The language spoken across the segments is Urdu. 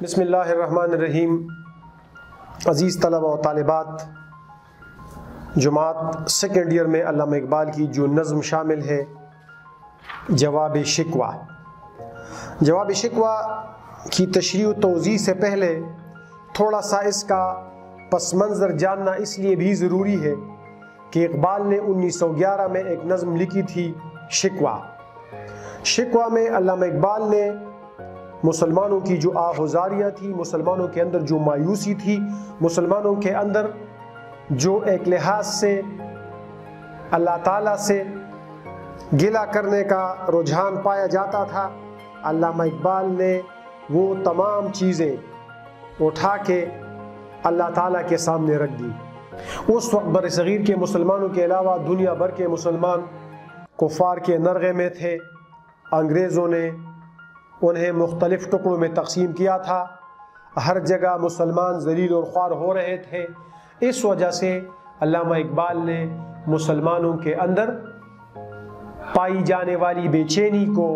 بسم اللہ الرحمن الرحیم۔ عزیز طلبہ و طالبات، جماعت سیکنڈ ایئر میں علامہ اقبال کی جو نظم شامل ہے جواب شکوہ۔ جواب شکوہ کی تشریح و توضیح سے پہلے تھوڑا سا اس کا پس منظر جاننا اس لیے بھی ضروری ہے کہ اقبال نے 1911 میں ایک نظم لکھی تھی شکوہ۔ شکوہ میں علامہ اقبال نے مسلمانوں کی جو آہوازاریاں تھی، مسلمانوں کے اندر جو مایوسی تھی، مسلمانوں کے اندر جو ایک لحاظ سے اللہ تعالیٰ سے گلہ کرنے کا رجحان پایا جاتا تھا، علامہ اقبال نے وہ تمام چیزیں اٹھا کے اللہ تعالیٰ کے سامنے رکھ دی۔ اس وقت بر صغیر کے مسلمانوں کے علاوہ دنیا بھر کے مسلمان کفار کے نرغے میں تھے۔ انگریزوں نے انہیں مختلف ٹکڑوں میں تقسیم کیا تھا، ہر جگہ مسلمان ذلیل اور خوار ہو رہے تھے۔ اس وجہ سے علامہ اقبال نے مسلمانوں کے اندر پائی جانے والی بے چینی کو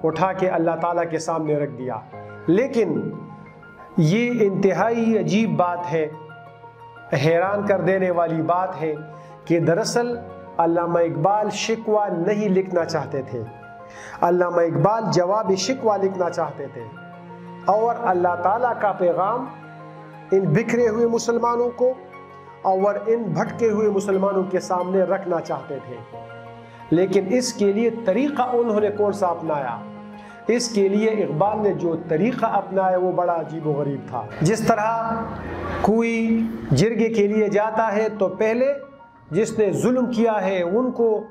اٹھا کے اللہ تعالیٰ کے سامنے رکھ دیا۔ لیکن یہ انتہائی عجیب بات ہے، حیران کر دینے والی بات ہے کہ دراصل علامہ اقبال شکوہ نہیں لکھنا چاہتے تھے، علامہ اقبال جواب شکوہ لکھنا چاہتے تھے اور اللہ تعالیٰ کا پیغام ان بکھرے ہوئے مسلمانوں کو اور ان بھٹکے ہوئے مسلمانوں کے سامنے رکھنا چاہتے تھے۔ لیکن اس کے لیے طریقہ انہوں نے کون سا اپنایا؟ اس کے لیے اقبال نے جو طریقہ اپنایا وہ بڑا عجیب و غریب تھا۔ جس طرح کوئی جرگے کے لیے جاتا ہے تو پہلے جس نے ظلم کیا ہے ان کو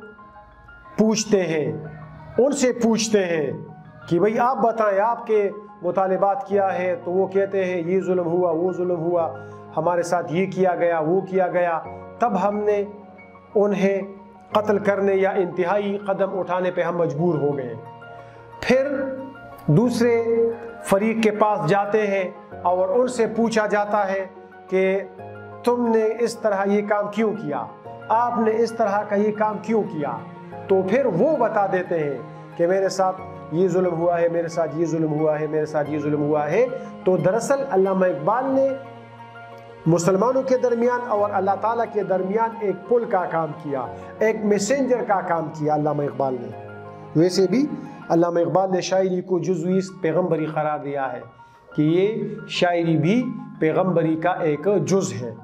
پوچھتے ہیں، ان سے پوچھتے ہیں کہ بھئی آپ بتائیں آپ کے مطالبات کیا ہے، تو وہ کہتے ہیں یہ ظلم ہوا، وہ ظلم ہوا، ہمارے ساتھ یہ کیا گیا، وہ کیا گیا، تب ہم نے انہیں قتل کرنے یا انتہائی قدم اٹھانے پہ ہم مجبور ہو گئے۔ پھر دوسرے فریق کے پاس جاتے ہیں اور ان سے پوچھا جاتا ہے کہ تم نے اس طرح یہ کام کیوں کیا، آپ نے اس طرح کا یہ کام کیوں کیا، تو پھر وہ بتا دیتے ہیں کہ میرے ساتھ یہ ظلم ہوا ہے، میرے ساتھ یہ ظلم ہوا ہے، میرے ساتھ یہ ظلم ہوا ہے۔ تو دراصل علامہ اقبال نے مسلمانوں کے درمیان اور اللہ تعالیٰ کے درمیان ایک پل کا کام کیا، ایک میسنجر کا کام کیا علامہ اقبال نے۔ ویسے بھی علامہ اقبال نے شاعری کو جزوی پیغمبری قرار دیا ہے کہ یہ شاعری بھی پیغمبری کا ایک جز ہے۔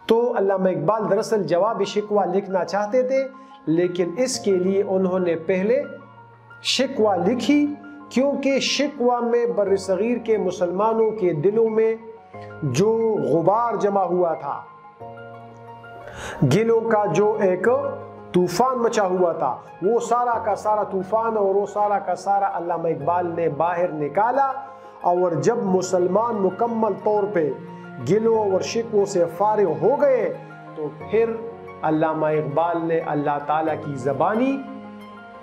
تو علامہ اقبال دراصل جواب شکوہ لکھنا چاہتے تھے، لیکن اس کے لیے انہوں نے پہلے شکوہ لکھی، کیونکہ شکوہ میں بر صغیر کے مسلمانوں کے دلوں میں جو غبار جمع ہوا تھا، گلوں کا جو ایک طوفان مچا ہوا تھا، وہ سارا کا سارا طوفان اور وہ سارا کا سارا علامہ اقبال نے باہر نکالا۔ اور جب مسلمان مکمل طور پہ گلوں اور شکووں سے فارغ ہو گئے تو پھر علامہ اقبال نے اللہ تعالیٰ کی زبانی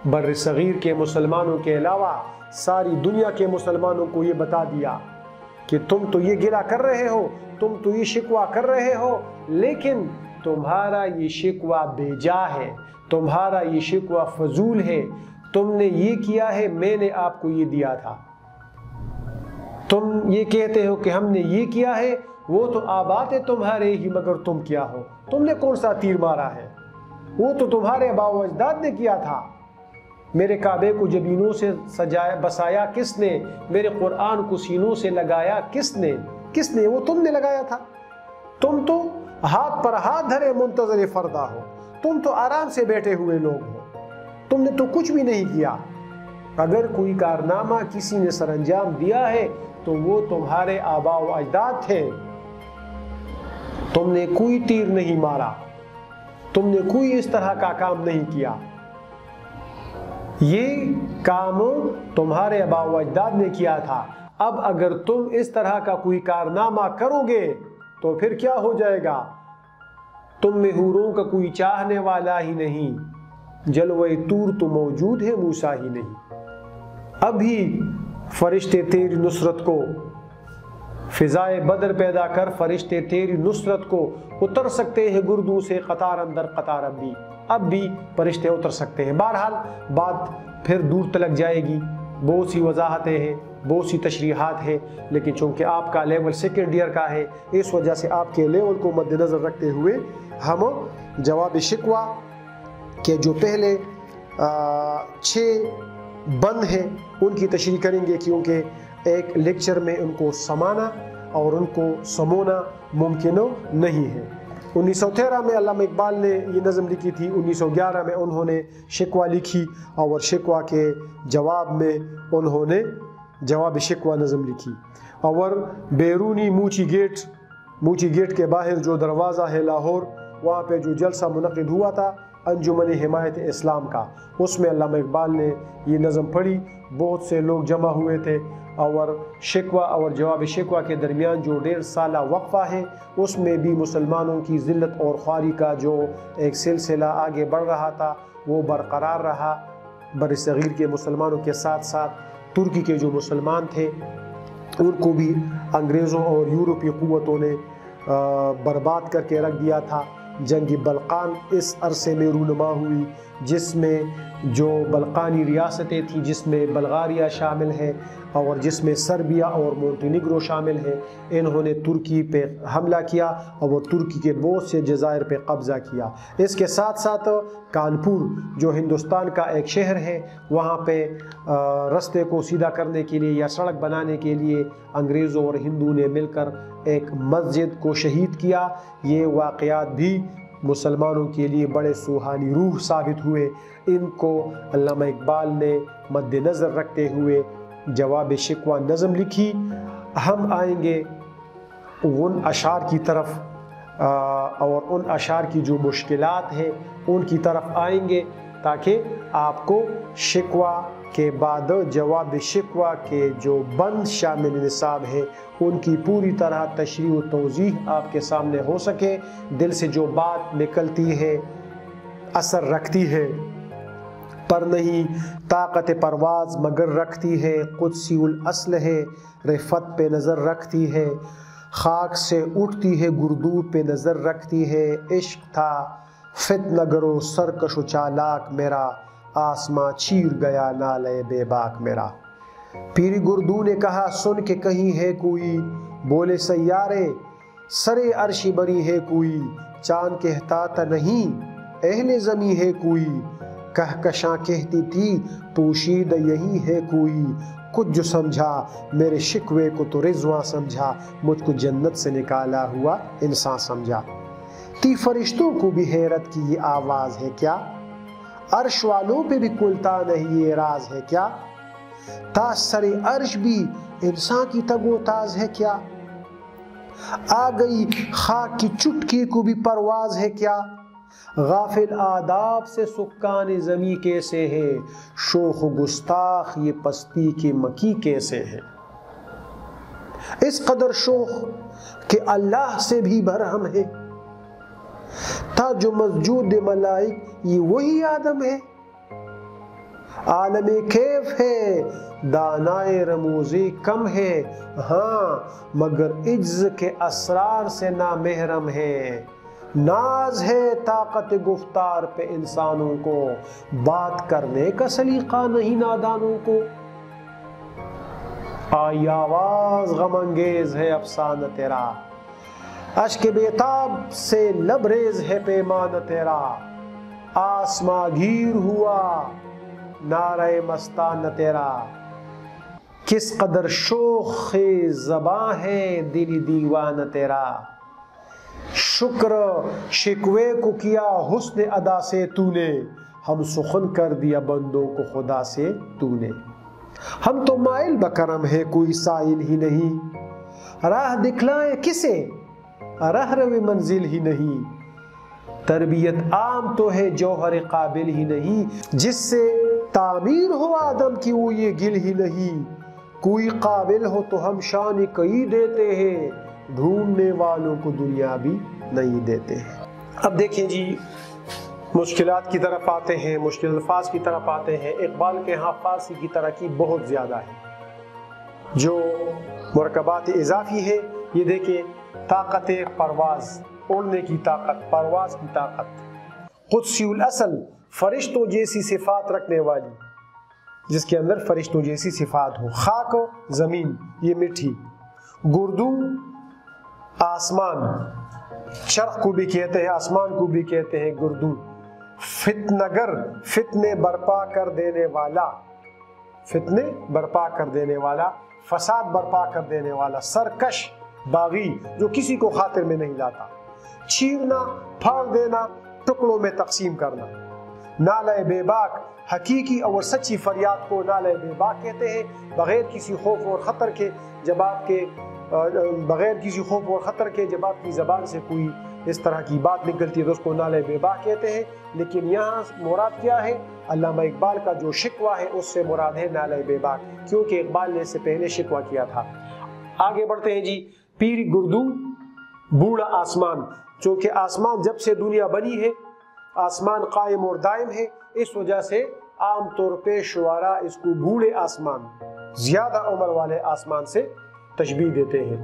بر صغیر کے مسلمانوں کے علاوہ ساری دنیا کے مسلمانوں کو یہ بتا دیا کہ تم تو یہ گلہ کر رہے ہو، تم تو یہ شکوہ کر رہے ہو، لیکن تمہارا یہ شکوہ بے جا ہے، تمہارا یہ شکوہ فضول ہے، تم نے یہ کیا ہے، میں نے آپ کو یہ دیا تھا۔ تم یہ کہتے ہو کہ ہم نے یہ کیا ہے، وہ تو آباد ہے تمہارے ہی، مگر تم کیا ہو؟ تم نے کون سا تیر مارا ہے؟ وہ تو تمہارے آباء و اجداد نے کیا تھا۔ میرے کعبے کو جبینوں سے سجایا بسایا کس نے؟ میرے قرآن کو سینوں سے لگایا کس نے؟ کس نے؟ وہ تم نے لگایا تھا۔ تم تو ہاتھ پر ہاتھ دھرے منتظر فردا ہو، تم تو آرام سے بیٹھے ہوئے لوگ ہو، تم نے تو کچھ بھی نہیں کیا۔ اگر کوئی کارنامہ کسی نے سر انجام دیا ہے تو وہ تمہارے آباء و اجداد تھے۔ تم نے کوئی تیر نہیں مارا، تم نے کوئی اس طرح کا کام نہیں کیا، یہ کام تمہارے آباء و اجداد نے کیا تھا۔ اب اگر تم اس طرح کا کوئی کارنامہ کرو گے تو پھر کیا ہو جائے گا؟ تم میں حوروں کا کوئی چاہنے والا ہی نہیں، جلوہ طور تو موجود ہے موسیٰ ہی نہیں۔ ابھی فرشتے تیری نصرت کو، فضائے بدر پیدا کر فرشتے تیری نصرت کو اتر سکتے ہیں گردوں سے قطار اندر قطار اب بھی فرشتے اتر سکتے ہیں۔ بہرحال بات پھر دور تلک جائے گی، بہت سی وضاحتیں ہیں، بہت سی تشریحات ہیں، لیکن چونکہ آپ کا لیول سیکنڈ ایئر کا ہے، اس وجہ سے آپ کے لیول کو مد نظر رکھتے ہوئے ہم جواب شکوہ کے جو پہلے 6 بند ہیں ان کی تشریح کریں گے، کیونکہ ایک لیکچر میں ان کو سمانا اور ان کو سمونا ممکن نہیں ہے۔ 1913 میں علامہ اقبال نے یہ نظم لکھی تھی، 1911 میں انہوں نے شکوہ لکھی، اور شکوہ کے جواب میں انہوں نے جواب شکوہ نظم لکھی۔ اور بیرونی موچی گیٹ کے باہر جو دروازہ ہے لاہور، وہاں پہ جو جلسہ منعقد ہوا تھا انجمن حمایت اسلام کا، اس میں علامہ اقبال نے یہ نظم پڑھی، بہت سے لوگ جمع ہوئے تھے، اور شکوہ اور جواب شکوہ کے درمیان جو 1.5 سالہ وقفہ ہے اس میں بھی مسلمانوں کی ذلت اور خواری کا جو ایک سلسلہ آگے بڑھ رہا تھا وہ برقرار رہا۔ بر صغیر کے مسلمانوں کے ساتھ ساتھ ترکی کے جو مسلمان تھے ان کو بھی انگریزوں اور یورپی قوتوں نے برباد کر کے رکھ دیا تھا۔ جنگ بلقان اس عرصے میں رونما ہوئی، جس میں جو بلقانی ریاستیں تھیں، جس میں بلغاریہ شامل ہے اور جس میں سربیا اور مونٹینیگرو شامل ہے، انہوں نے ترکی پہ حملہ کیا اور ترکی کے بہت سے جزائر پہ قبضہ کیا۔ اس کے ساتھ ساتھ کانپور جو ہندوستان کا ایک شہر ہے، وہاں پہ رستے کو سیدھا کرنے کے لیے یا سڑک بنانے کے لیے انگریزوں اور ہندو نے مل کر ایک مسجد کو شہید کیا۔ یہ واقعات بھی مسلمانوں کے لیے بڑے سوہانی روح ثابت ہوئے۔ ان کو علامہ اقبال نے مد نظر رکھتے ہوئے جواب شکوہ نظم لکھی۔ ہم آئیں گے ان اشعار کی طرف اور ان اشعار کی جو مشکلات ہیں ان کی طرف آئیں گے، تاکہ آپ کو شکوہ کے بعد جواب شکوہ کے جو بند شامل نصاب ہے ان کی پوری طرح تشریح و توضیح آپ کے سامنے ہو سکے۔ دل سے جو بات نکلتی ہے اثر رکھتی ہے، پر نہیں طاقت پرواز مگر رکھتی ہے، قدسی الاصل ہے رفت پہ نظر رکھتی ہے، خاک سے اٹھتی ہے گردو پہ نظر رکھتی ہے، عشق تھا فتنہ گرو سرکش و چالاک میرا، آسماں چیر گیا نالے بے باک میرا۔ پیری گردو نے کہا سن کے کہیں ہے کوئی، بولے سیارے سرے عرش بری ہے کوئی، چاند کہتا تھا نہیں اہل زمیں ہے کوئی، کہکشاں کہتی تھی پوشیدہ یہی ہے کوئی، کچھ جو سمجھا میرے شکوے کو تو رضواں سمجھا، مجھ کو جنت سے نکالا ہوا انسان سمجھا۔ تی فرشتوں کو بھی حیرت کی یہ آواز ہے کیا، عرش والوں پہ بھی کلتا نہیں یہ راز ہے کیا، تا سر عرش بھی انسان کی تگ و تاز ہے کیا، آ گئی خاک کی چٹکی کو بھی پرواز ہے کیا، غافل آداب سے سکان زمیں کیسے ہے، شوخ و گستاخ یہ پستی کے مکی کیسے ہے، اس قدر شوخ کہ اللہ سے بھی برہم ہے، تا جو مسجود ملائک یہ وہی آدم ہے، عالم کیف ہے دانائے رموزی کم ہے، ہاں مگر عجز کے اسرار سے نامحرم ہے، ناز ہے طاقت گفتار پہ انسانوں کو، بات کرنے کا سلیقہ نہیں نادانوں کو، آئی آواز غم انگیز ہے افسانہ تیرا، اشک بیتاب سے لبریز ہے پیمانہ تیرا، آسماں گیر ہوا نعرہ مستانہ تیرا، کس قدر شوخ زباں ہے دلی دیوانہ تیرا، شکر شکوے کو کیا حسن ادا سے تو نے، ہم سخن کر دیا بندوں کو خدا سے تو نے، ہم تو مائل بکرم ہے کوئی سائل ہی نہیں، راہ دکھلائے کسے راہ رو منزل ہی نہیں، تربیت عام تو ہے جوہر قابل ہی نہیں، جس سے تعمیر ہو آدم کی وہ یہ گل ہی نہیں، کوئی قابل ہو تو ہم شان کئی دیتے ہیں، ڈھونڈنے والوں کو دنیا بھی نہیں دیتے ہیں۔ اب دیکھیں جی مشکلات کی طرف آتے ہیں، مشکل الفاظ کی طرف آتے ہیں۔ اقبال کے ہاں فارسی کی ترقی بہت زیادہ ہے، جو مرکبات اضافی ہے یہ دیکھیں، طاقت پرواز اڑنے کی طاقت، پرواز کی طاقت، قدسی الاصل فرشتوں جیسی صفات رکھنے والی، جس کے اندر فرشتوں جیسی صفات ہو. خاک و زمین یہ مٹی، گردو آسمان، چرخ کو بھی کہتے ہیں، آسمان کو بھی کہتے ہیں گردو. فتنگر فتنے برپا کر دینے والا، فتنے برپا کر دینے والا، فساد برپا کر دینے والا. سرکش باغی جو کسی کو خاطر میں نہیں لاتا. چیرنا پھاڑ دینا، ٹکڑوں میں تقسیم کرنا. نالہ بے باک حقیقی اور سچی فریاد کو نالہ بے باک کہتے ہیں. بغیر کسی خوف اور خطر کے جب آپ کے جب آپ کی زبان سے کوئی اس طرح کی بات نکلتی ہے تو اس کو نالہ بے باک کہتے ہیں. لیکن یہاں مراد کیا ہے؟ علامہ اقبال کا جو شکوہ ہے اس سے مراد ہے نالہ بے باک، کیونکہ اقبال نے اس سے پہلے شکوہ کیا تھا. آگے بڑھتے ہیں جی. پیر گردو بوڑھا آسمان، چونکہ آسمان جب سے دنیا بنی ہے آسمان قائم اور دائم ہے، اس وجہ سے عام طور پہ شعراء اس کو بوڑھے آسمان، زیادہ عمر والے آسمان سے تشبیہ دیتے ہیں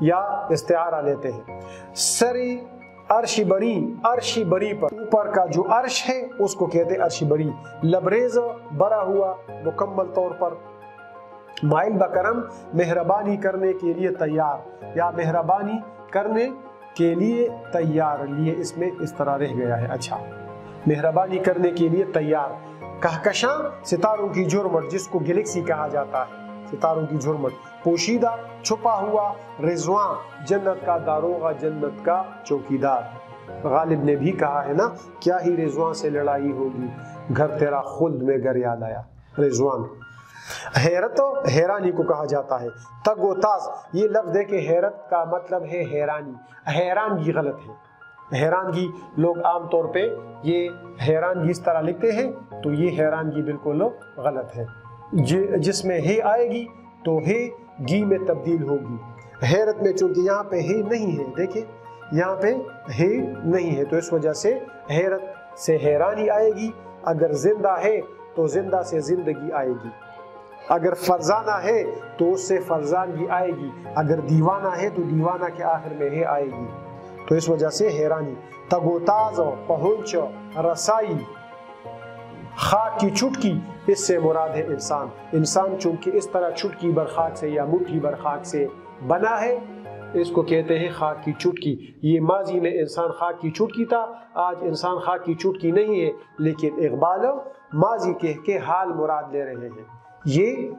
یا استعارہ لیتے ہیں. سری عرش بری، عرش بری پر اوپر کا جو عرش ہے اس کو کہتے ہیں عرش بری. لبریز برا ہوا مکمل طور پر. مائل بکرم مہربانی کرنے کے لیے تیار، یا مہربانی کرنے کے لیے تیار، لیے اس میں اس طرح رہ گیا ہے. اچھا، مہربانی کرنے کے لیے تیار. کہکشاں ستاروں کی جھرمٹ، جس کو گلیکسی کہا جاتا ہے، ستاروں کی جھرمٹ. پوشیدہ چھپا ہوا رضواں، جنت کا داروغہ جنت کا چوکیدار. غالب نے بھی کہا ہے نا، کیا ہی رضواں سے لڑائی ہوگی، گھر تیرا خلد میں گھر یاد آیا. رضوان. حیرت و حیرانی کو کہا جاتا ہے. تگ و تاز، یہ لفظ ہے کہ حیرت کا مطلب ہے حیرانی. حیرانگی غلط ہے. حیرانگی لوگ عام طور پہ یہ حیرانگی اس طرح لکھتے ہیں، تو یہ حیرانگی بالکل غلط ہے. جس میں ہے آئے گی تو ہے گی میں تبدیل ہوگی. حیرت میں چونکہ یہاں پہ ہے نہیں ہے، دیکھیں یہاں پہ ہے نہیں ہے، تو اس وجہ سے حیرت سے حیرانی آئے گی. اگر زندہ ہے تو زندہ سے زندگی آئے گی. اگر فرزانہ ہے تو اس سے فرزانگی آئے گی. اگر دیوانہ ہے تو دیوانہ کے آخر میں ہے آئے گی. تو اس وجہ سے حیرانی. تگ و تاز، پہنچ، رسائی. خاک کی چٹکی، اس سے مراد ہے انسان. انسان چونکہ اس طرح چٹکی بر خاک سے یا مٹھی بر خاک سے بنا ہے، اس کو کہتے ہیں خاک کی چٹکی. یہ ماضی میں انسان خاک کی چٹکی تھا، آج انسان خاک کی چٹکی نہیں ہے. لیکن اقبال ماضی کہہ کے حال مراد لے رہے ہیں. یہ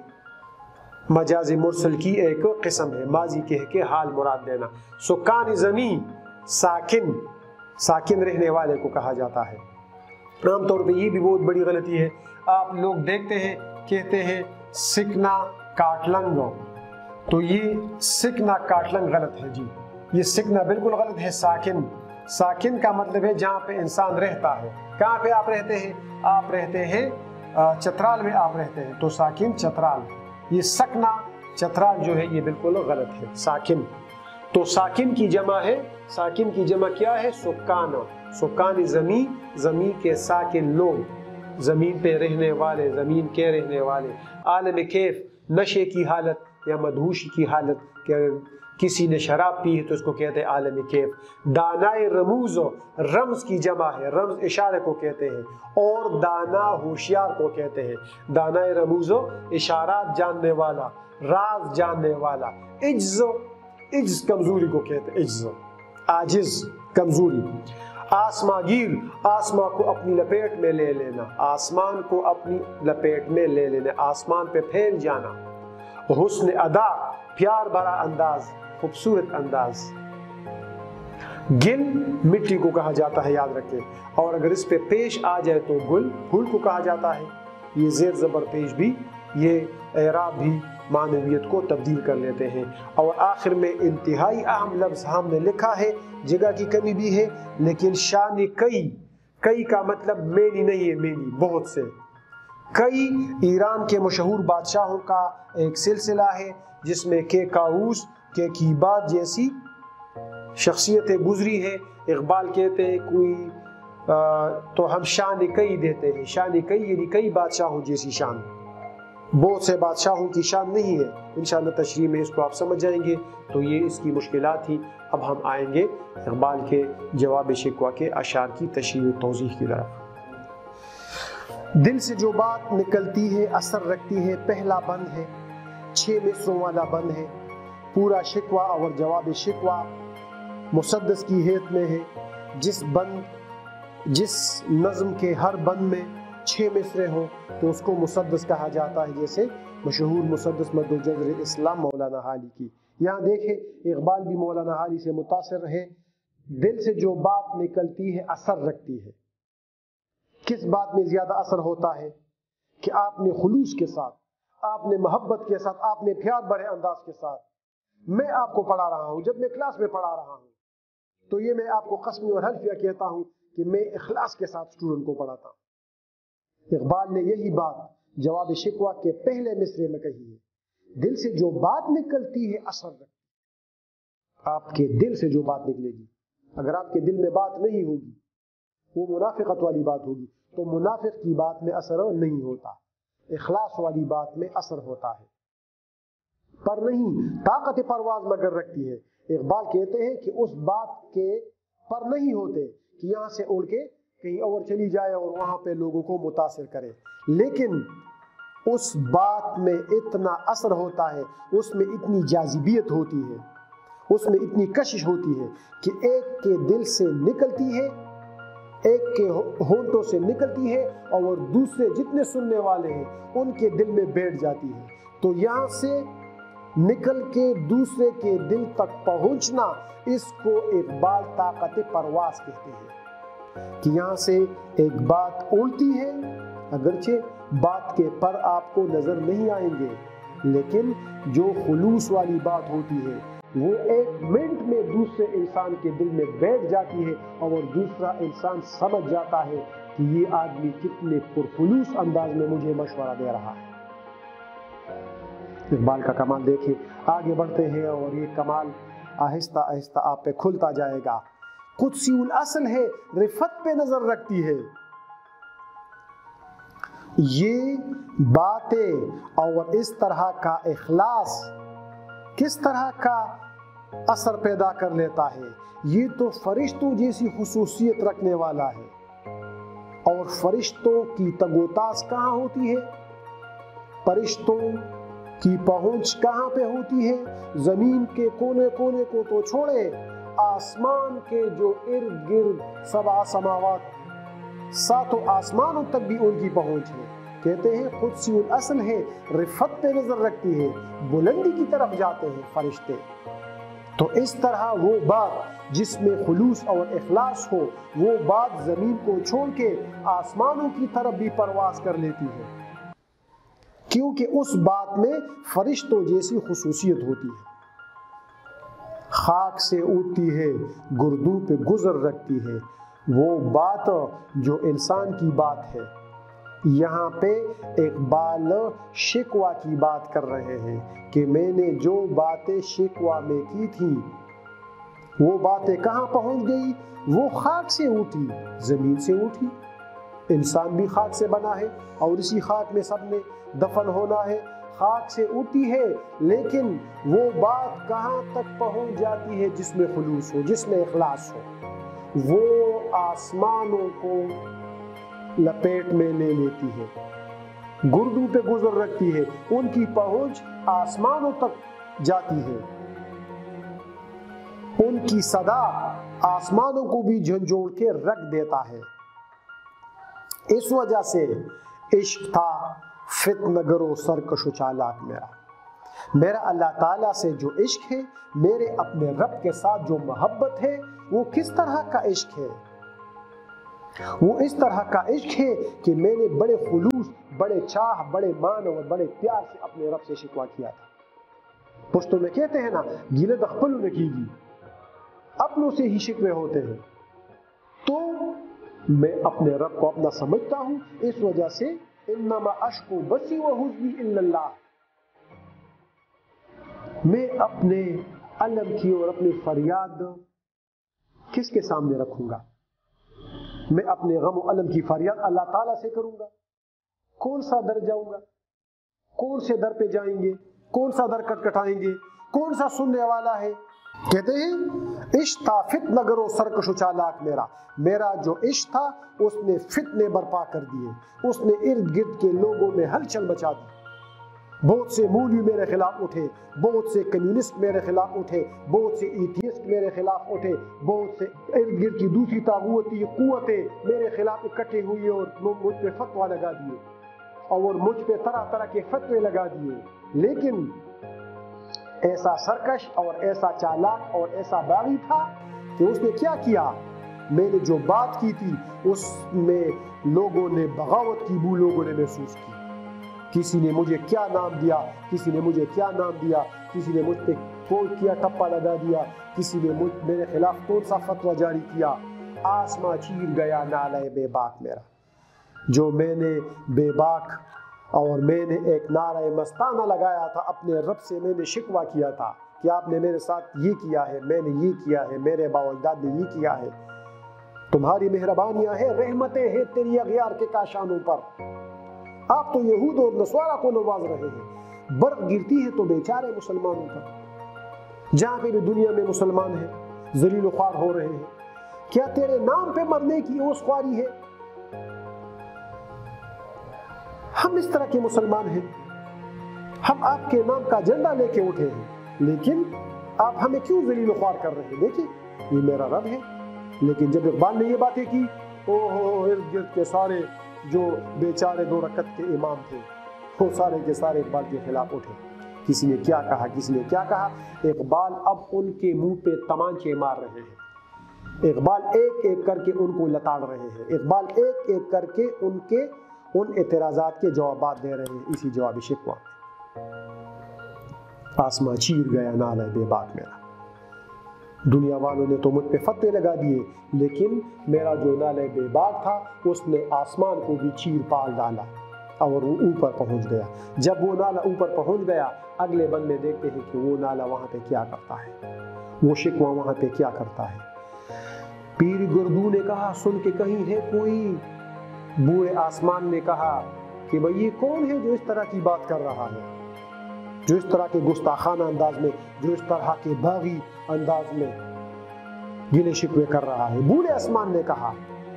مجاز مرسل کی ایک قسم ہے، ماضی کہہ کے حال مراد دینا. سکان زمین، ساکن، ساکن رہنے والے کو کہا جاتا ہے. عام طور پہ یہ بھی بہت بڑی غلطی ہے. آپ لوگ دیکھتے ہیں کہتے ہیں سکنا کاٹلنگ، تو یہ سکنا کاٹلنگ غلط ہے جی. یہ سکنا بالکل غلط ہے. ساکن، ساکن کا مطلب ہے جہاں پہ انسان رہتا ہے. کہاں پہ آپ رہتے ہیں؟ آپ رہتے ہیں چترال میں آپ رہتے ہیں، تو ساکن چترال. یہ سکنا چترال جو ہے یہ بالکل غلط ہے. ساکن، تو ساکن کی جمع ہے، ساکن کی جمع کیا ہے؟ سکان. سکان زمین، زمین کے ساکن لوگ، زمین پہ رہنے والے، زمین کے رہنے والے. عالم کیف، نشے کی حالت یا مدہوشی کی حالت، کہ کسی نے شراب پی ہے تو اس کو کہتے ہیں عالم کیف. دانائے رموز، رمز کی جمع ہے، رمز اشارے کو کہتے ہیں، اور دانا ہوشیار کو کہتے ہیں. دانائے رموز، اشارات جاننے والا، راز جاننے والا. عجز، عجز کمزوری کو کہتے ہیں، عجز، عاجز، کمزوری. آسما گیر، آسما کو اپنی لپیٹ میں لے لینا، آسمان کو اپنی لپیٹ میں لے لینا، آسمان پہ پھیل جانا. حسن ادا، پیار بھرا انداز، خوبصورت انداز. گل مٹی کو کہا جاتا ہے، یاد رکھیں، اور اگر اس پہ پیش آ جائے تو گل، گل کو کہا جاتا ہے. یہ زیر زبر پیش بھی، یہ اعراب بھی معنویت کو تبدیل کر لیتے ہیں. اور آخر میں انتہائی اہم لفظ ہم نے لکھا ہے، جگہ کی کمی بھی ہے، لیکن شان کئی، کئی کا مطلب مینی نہیں ہے، مینی بہت سے. کئی ایران کے مشہور بادشاہوں کا ایک سلسلہ ہے جس میں کے کاؤس، کے کیبات جیسی شخصیتیں گزری ہیں. اقبال کہتے ہیں کوئی تو ہم شان کئی دیتے ہیں. شان کئی یعنی کئی بادشاہوں جیسی شان، بہت سے بادشاہوں کی شان نہیں ہے. انشاءاللہ تشریح میں اس کو آپ سمجھ جائیں گے. تو یہ اس کی مشکلات تھی. اب ہم آئیں گے اقبال کے جواب شکوہ کے اشعار کی تشریح و توضیح کی طرف. دل سے جو بات نکلتی ہے اثر رکھتی ہے، پہلا بند ہے، 6 مصروں والا بند ہے، پورا شکوہ اور جواب شکوہ مسدس کی حیثیت میں ہے، جس نظم کے ہر بند میں 6 مصرے ہوں تو اس کو مسدس کہا جاتا ہے، جیسے مشہور مسدس مد الجزر اسلام مولانا حالی کی۔ یہاں دیکھیں اقبال بھی مولانا حالی سے متاثر ہے، دل سے جو بات نکلتی ہے اثر رکھتی ہے۔ کس بات میں زیادہ اثر ہوتا ہے کہ آپ نے خلوص کے ساتھ، آپ نے محبت کے ساتھ، آپ نے پیار بھرے انداز کے ساتھ، میں آپ کو پڑھا رہا ہوں، جب میں کلاس میں پڑھا رہا ہوں تو یہ میں آپ کو قسمی اور حلفیہ کہتا ہوں کہ میں اخلاص کے ساتھ اسٹوڈنٹ کو پڑھاتا ہوں۔ اقبال نے یہی بات جواب شکوہ کے پہلے مصرے میں کہی ہے، دل سے جو بات نکلتی ہے اثر رکھتی ہے۔ آپ کے دل سے جو بات نکلے گی، اگر آپ کے دل میں بات نہیں ہوگی، وہ منافقت والی بات ہوگی، تو منافق کی بات میں اثر نہیں ہوتا، اخلاص والی بات میں اثر ہوتا ہے۔ پر نہیں، طاقت پرواز مگر رکھتی ہے۔ اقبال کہتے ہیں کہ اس بات کے پر نہیں ہوتے کہ یہاں سے اڑ کے کہیں اور چلی جائے اور وہاں پہ لوگوں کو متاثر کرے، لیکن اس بات میں اتنا اثر ہوتا ہے، اس میں اتنی جاذبیت ہوتی ہے، اس میں اتنی کشش ہوتی ہے کہ ایک کے دل سے نکلتی ہے، ایک کے ہونٹوں سے نکلتی ہے اور دوسرے جتنے سننے والے ہیں ان کے دل میں بیٹھ جاتی ہے۔ تو یہاں سے نکل کے دوسرے کے دل تک پہنچنا، اس کو اقبال طاقت پرواز کہتے ہیں، کہ یہاں سے ایک بات اڑتی ہے، اگرچہ بات کے پر آپ کو نظر نہیں آئیں گے، لیکن جو خلوص والی بات ہوتی ہے وہ 1 منٹ میں دوسرے انسان کے دل میں بیٹھ جاتی ہے اور دوسرا انسان سمجھ جاتا ہے کہ یہ آدمی کتنے پرخلوص انداز میں مجھے مشورہ دے رہا ہے۔ اقبال کا کمال دیکھیں، آگے بڑھتے ہیں اور یہ کمال آہستہ آہستہ آپ پہ کھلتا جائے گا۔ قدسی الاصل ہے، رفت پہ نظر رکھتی ہے، یہ باتیں اور اس طرح کا اخلاص کس طرح کا اثر پیدا کر لیتا ہے، یہ تو فرشتوں جیسی خصوصیت رکھنے والا ہے۔ اور فرشتوں کی تگوتاس کہاں ہوتی ہے؟ فرشتوں کی پہنچ کہاں پہ ہوتی ہے؟ زمین کے کونے کونے کو تو چھوڑے، آسمان کے جو ارد گرد 7 سماوات، 7 آسمانوں تک بھی ان کی پہنچ ہے۔ کہتے ہیں قدسی الاصل ہے، رفت پہ نظر رکھتی ہے، بلندی کی طرف جاتے ہیں فرشتے۔ تو اس طرح وہ بات جس میں خلوص اور اخلاص ہو، وہ بات زمین کو چھوڑ کے آسمانوں کی طرف بھی پرواز کر لیتی ہے، کیونکہ اس بات میں فرشتوں جیسی خصوصیت ہوتی ہے۔ خاک سے اٹھتی ہے، گردوں پہ گزر رکھتی ہے، وہ بات جو انسان کی بات ہے۔ یہاں پہ اقبال شکوہ کی بات کر رہے ہیں کہ میں نے جو باتیں شکوہ میں کی تھی، وہ باتیں کہاں پہنچ گئی؟ وہ خاک سے اٹھی، زمین سے اٹھی۔ انسان بھی خاک سے بنا ہے اور اسی خاک میں سب نے دفن ہونا ہے۔ خاک سے اٹھی ہے، لیکن وہ بات کہاں تک پہنچ جاتی ہے؟ جس میں خلوص ہو، جس میں اخلاص ہو، وہ آسمانوں کو لپیٹ میں لے لیتی ہے، گردوں پہ گزر رکھتی ہے، ان کی پہنچ آسمانوں تک جاتی ہے، ان کی صدا آسمانوں کو بھی جھنجھوڑ کے رکھ دیتا ہے۔ اس وجہ سے عشق تھا فتنہ گر و سرکش و چالاک میرا اللہ تعالیٰ سے جو عشق ہے، میرے اپنے رب کے ساتھ جو محبت ہے، وہ کس طرح کا عشق ہے؟ وہ اس طرح کا عشق ہے کہ میں نے بڑے خلوص، بڑے چاہ، بڑے مان اور بڑے پیار سے اپنے رب سے شکوہ کیا تھا۔ پشتوں میں کہتے ہیں نا، گیلے دخپلوں نے کی گی، اپنوں سے ہی شکوے ہوتے ہیں۔ تو میں اپنے رب کو اپنا سمجھتا ہوں، اس وجہ سے انما اشکو بسی و حزنی الا اللہ، میں اپنے علم کی اور اپنی فریاد کس کے سامنے رکھوں گا؟ میں اپنے غم و علم کی فریاد اللہ تعالیٰ سے کروں گا۔ کون سا در جاؤں گا؟ کون سے در پہ جائیں گے؟ کون سا در کٹکھٹائیں گے؟ کون سا سننے والا ہے؟ کہتے ہیں عشق تھا فتنہ گرو سرکش و چالاک میرا، میرا جو عشق تھا اس نے فتنے برپا کر دیے، اس نے ارد گرد کے لوگوں میں ہلچل مچا دی۔ بہت سے مولوی میرے خلاف اٹھے، بہت سے کمیونسٹ میرے خلاف اٹھے، بہت سے ایتھیسٹ میرے خلاف اٹھے، بہت سے ارد گرد کی دوسری طاغوتی قوتیں میرے خلاف اکٹھے ہوئی اور مجھ پہ فتویٰ لگا دیے اور مجھ پہ طرح طرح کے فتوے لگا دیے۔ لیکن ایسا سرکش اور ایسا چالاک اور ایسا باغی تھا کہ اس نے کیا کیا، میں نے جو بات کی تھی اس میں لوگوں نے بغاوت کی بو لوگوں نے محسوس کی۔ کسی نے مجھے کیا نام دیا، کسی نے مجھے کیا نام دیا، کسی نے مجھ پہ کون کیا ٹپا لگا دیا، کسی نے میرے خلاف کون سا فتویٰ جاری کیا۔ آسماں چیر گیا نعرہ بے باک میرا، جو میں نے بے باک اور میں نے ایک نعرہ مستانہ لگایا تھا اپنے رب سے، میں نے شکوہ کیا تھا کہ آپ نے میرے ساتھ یہ کیا ہے، میں نے یہ کیا ہے، میرے باوالداد نے یہ کیا ہے، تمہاری مہربانیاں ہیں، رحمتیں ہیں تیری اغیار کے کاشانوں پر، آپ تو یہود اور نصارہ کو نواز رہے ہیں، برق گرتی ہے تو بیچارے مسلمانوں پر، جہاں پہ بھی دنیا میں مسلمان ہیں ذلیل و خوار ہو رہے ہیں، کیا تیرے نام پہ مرنے کی اوس خواری ہے؟ ہم اس طرح کے مسلمان ہیں، ہم آپ کے نام کا جھنڈا لے کے اٹھے ہیں، لیکن آپ ہمیں کیوں ذلیل و خوار کر رہے ہیں؟ دیکھیں یہ میرا رب ہے۔ لیکن جب اقبال نے یہ باتیں کی، ارد گرد کے سارے جو بیچارے 2 رکعت کے امام تھے وہ سارے کے سارے اقبال کے خلاف اٹھے۔ کسی نے کیا کہا، کسی نے کیا کہا، اقبال اب ان کے منہ پہ تمانچے مار رہے ہیں، اقبال ایک ایک کر کے ان کو لتاڑ رہے ہیں، اقبال ایک ایک کر کے ان اعتراضات کے جوابات دے رہے ہیں اسی جواب شکوہ۔ آسماں چیر گیا نعرہ بے باک میرا، دنیا والوں نے تو مجھ پہ فتوے لگا دیے، لیکن میرا جو نعرہ بے باک تھا اس نے آسمان کو بھی چیر پال ڈالا اور وہ اوپر پہنچ گیا۔ جب وہ نالا اوپر پہنچ گیا، اگلے بند میں دیکھتے ہیں کہ وہ نالا وہاں پہ کیا کرتا ہے، وہ شکوہ وہاں پہ کیا کرتا ہے۔ پیر گردو نے کہا سن کے کہیں ہے کوئی، بوئے آسمان نے کہا کہ بھئی یہ کون ہے جو اس طرح کی بات کر رہا ہے، جو اس طرح کے گستاخانہ انداز میں، جو اس طرح کے باغی انداز میں گلے شکوے کر رہا ہے۔ بوڑھے آسمان نے کہا،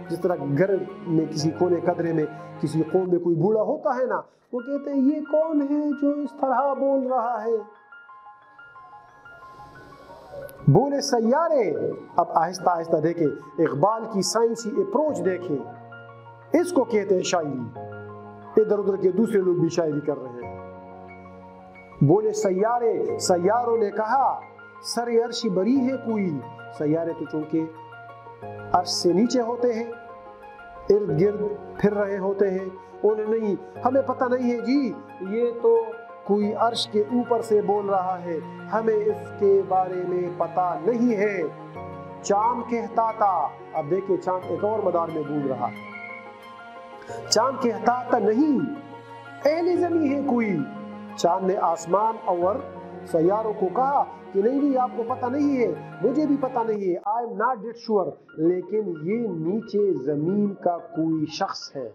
جس طرح گھر میں کسی کونے قدرے میں کسی قوم میں کوئی بوڑھا ہوتا ہے نا، وہ کہتے ہیں یہ کون ہے جو اس طرح بول رہا ہے۔ بولے سیارے، اب آہستہ آہستہ دیکھیں اقبال کی سائنسی اپروچ دیکھیں، اس کو کہتے ہیں شاعری۔ ادھر ادھر کے دوسرے لوگ بھی شاعری کر رہے ہیں۔ بولے سیارے، سیاروں نے کہا سر عرش بری ہے کوئی، سیارے تو چونکہ عرش سے نیچے ہوتے ہیں، ارد گرد پھر رہے ہوتے ہیں، انہیں نہیں، ہمیں پتہ نہیں ہے جی، یہ تو کوئی عرش کے اوپر سے بول رہا ہے، ہمیں اس کے بارے میں پتہ نہیں ہے۔ چاند کہتا تھا، اب دیکھیں چاند ایک اور مدار میں گھوم رہا ہے، چاند کہتا تھا نہیں اہل زمین ہے کوئی، چاند نے آسمان اور سیاروں کو کہا کہ نہیں آپ کو پتہ نہیں ہے، مجھے بھی پتہ نہیں ہے، I am not that sure، لیکن یہ نیچے زمین کا کوئی شخص ہے،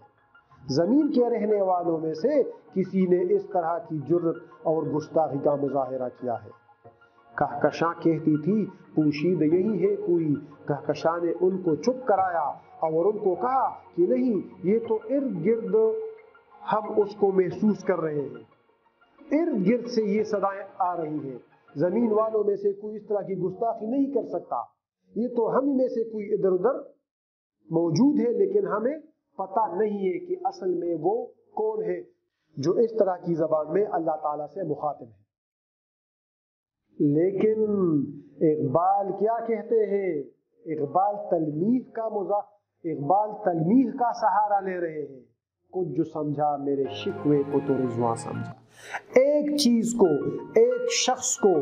زمین کے رہنے والوں میں سے کسی نے اس طرح کی جرت اور گستاخی کا مظاہرہ کیا ہے۔ کہکشاں کہتی تھی پوشید یہی ہے کوئی، کہکشاں نے ان کو چپ کرایا اور ان کو کہا کہ نہیں یہ تو ارد گرد ہم اس کو محسوس کر رہے ہیں، ارد گرد سے یہ صدائیں آ رہی ہیں، زمین والوں میں سے کوئی اس طرح کی گستاخی نہیں کر سکتا، یہ تو ہم میں سے کوئی ادھر ادھر موجود ہے، لیکن ہمیں پتہ نہیں ہے کہ اصل میں وہ کون ہے جو اس طرح کی زبان میں اللہ تعالیٰ سے مخاطب ہے۔ لیکن اقبال کیا کہتے ہیں، اقبال تلمیح کا سہارا لے رہے ہیں، کچھ جو سمجھا میرے شکوے کو تو رضواں سمجھا۔ ایک چیز کو، ایک شخص کو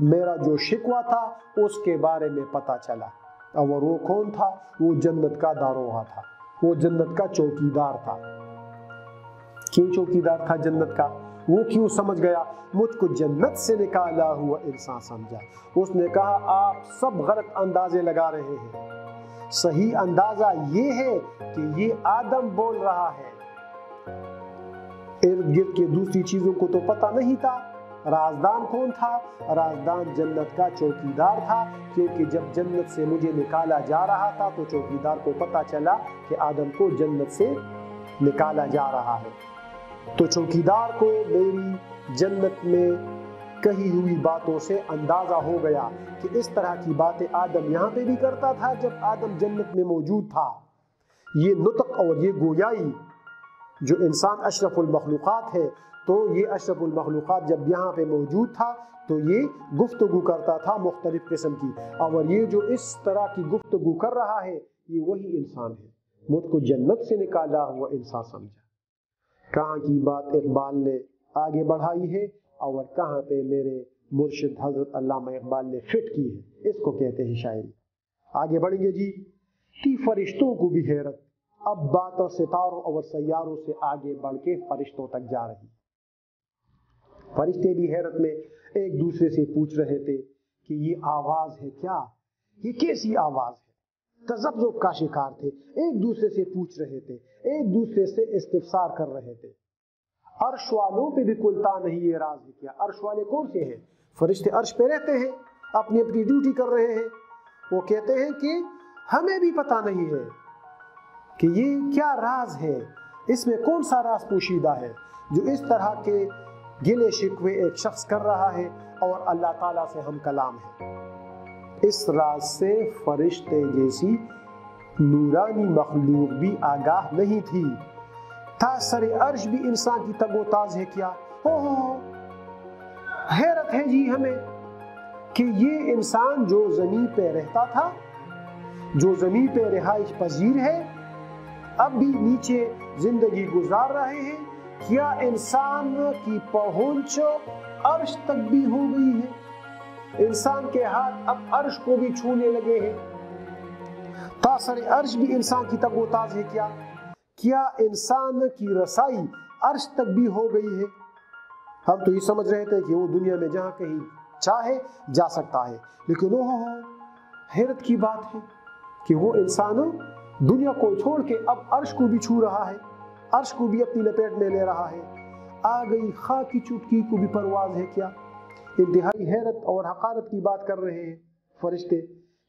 میرا جو شکوہ تھا اس کے بارے میں پتہ چلا، اور وہ کون تھا؟ وہ جنت کا داروغہ تھا، وہ جنت کا چوکیدار تھا۔ کیوں چوکیدار تھا جنت کا؟ وہ کیوں سمجھ گیا؟ مجھ کو جنت سے نکالا ہوا انسان سمجھا۔ اس نے کہا آپ سب غلط اندازے لگا رہے ہیں، صحیح اندازہ یہ ہے کہ یہ آدم بول رہا ہے، ارد گرد کے دوسری چیزوں کو تو پتہ نہیں تھا، رازدان کون تھا؟ رازدان جنت کا چوکیدار تھا، کیونکہ جب جنت سے مجھے نکالا جا رہا تھا تو چوکیدار کو پتہ چلا کہ آدم کو جنت سے نکالا جا رہا ہے، تو چوکیدار کو میری جنت میں کہی ہوئی باتوں سے اندازہ ہو گیا کہ اس طرح کی باتیں آدم یہاں پہ بھی کرتا تھا جب آدم جنت میں موجود تھا۔ یہ نطق اور یہ گویائی، جو انسان اشرف المخلوقات ہے، تو یہ اشرف المخلوقات جب یہاں پہ موجود تھا تو یہ گفتگو کرتا تھا مختلف قسم کی، اور یہ جو اس طرح کی گفتگو کر رہا ہے یہ وہی انسان ہے، مجھ کو جنت سے نکالا ہوا انسان سمجھا۔ کہاں کی بات اقبال نے آگے بڑھائی ہے اور کہاں پہ میرے مرشد حضرت علامہ اقبال نے فٹ کی ہے، اس کو کہتے ہیں شاعری۔ آگے بڑھیں گے جی۔ تھی فرشتوں کو بھی حیرت، اب بات ستاروں اور سیاروں سے آگے بڑھ کے فرشتوں تک جا رہی۔ فرشتے بھی حیرت میں ایک دوسرے سے پوچھ رہے تھے کہ یہ آواز ہے کیا، یہ کیسی آواز ہے، تذبذب کا شکار تھے، ایک دوسرے سے پوچھ رہے تھے، ایک دوسرے سے استفسار کر رہے تھے۔ عرش والوں پہ بھی کلتا نہیں یہ راز ہے کیا۔ عرش والے کون سے ہیں؟ فرشتے عرش پہ رہتے ہیں، اپنی اپنی ڈیوٹی کر رہے ہیں، وہ کہتے ہیں کہ ہمیں بھی پتہ نہیں ہے کہ یہ کیا راز ہے، اس میں کون سا راز پوشیدہ ہے جو اس طرح کے گلے شکوے ایک شخص کر رہا ہے اور اللہ تعالیٰ سے ہم کلام ہے۔ اس راز سے فرشتے جیسی نورانی مخلوق بھی آگاہ نہیں تھی۔ تھا سر عرش بھی انسان کی تگ و تاز ہے کیا۔ حیرت ہے جی ہمیں کہ یہ انسان جو زمین پہ رہتا تھا، جو زمین پہ رہائش پذیر ہے، اب بھی نیچے زندگی گزار رہے ہیں، کیا انسان کی پہنچ عرش تک بھی ہو گئی ہے؟ انسان کے ہاتھ اب عرش کو بھی چھونے لگے ہیں۔ تا سر عرش بھی انسان کی تگ و تاز ہے کیا؟ کیا انسان کی رسائی عرش تک بھی ہو گئی ہے؟ ہم تو یہ سمجھ رہے تھے کہ وہ دنیا میں جہاں کہیں چاہے جا سکتا ہے، لیکن حیرت کی بات ہے کہ وہ انسان دنیا کو چھوڑ کے اب عرش کو بھی چھو رہا ہے، عرش کو بھی اپنی لپیٹ میں لے رہا ہے۔ آ گئی خاک کی چٹکی کو بھی پرواز ہے کیا۔ انتہائی حیرت اور حقارت کی بات کر رہے ہیں فرشتے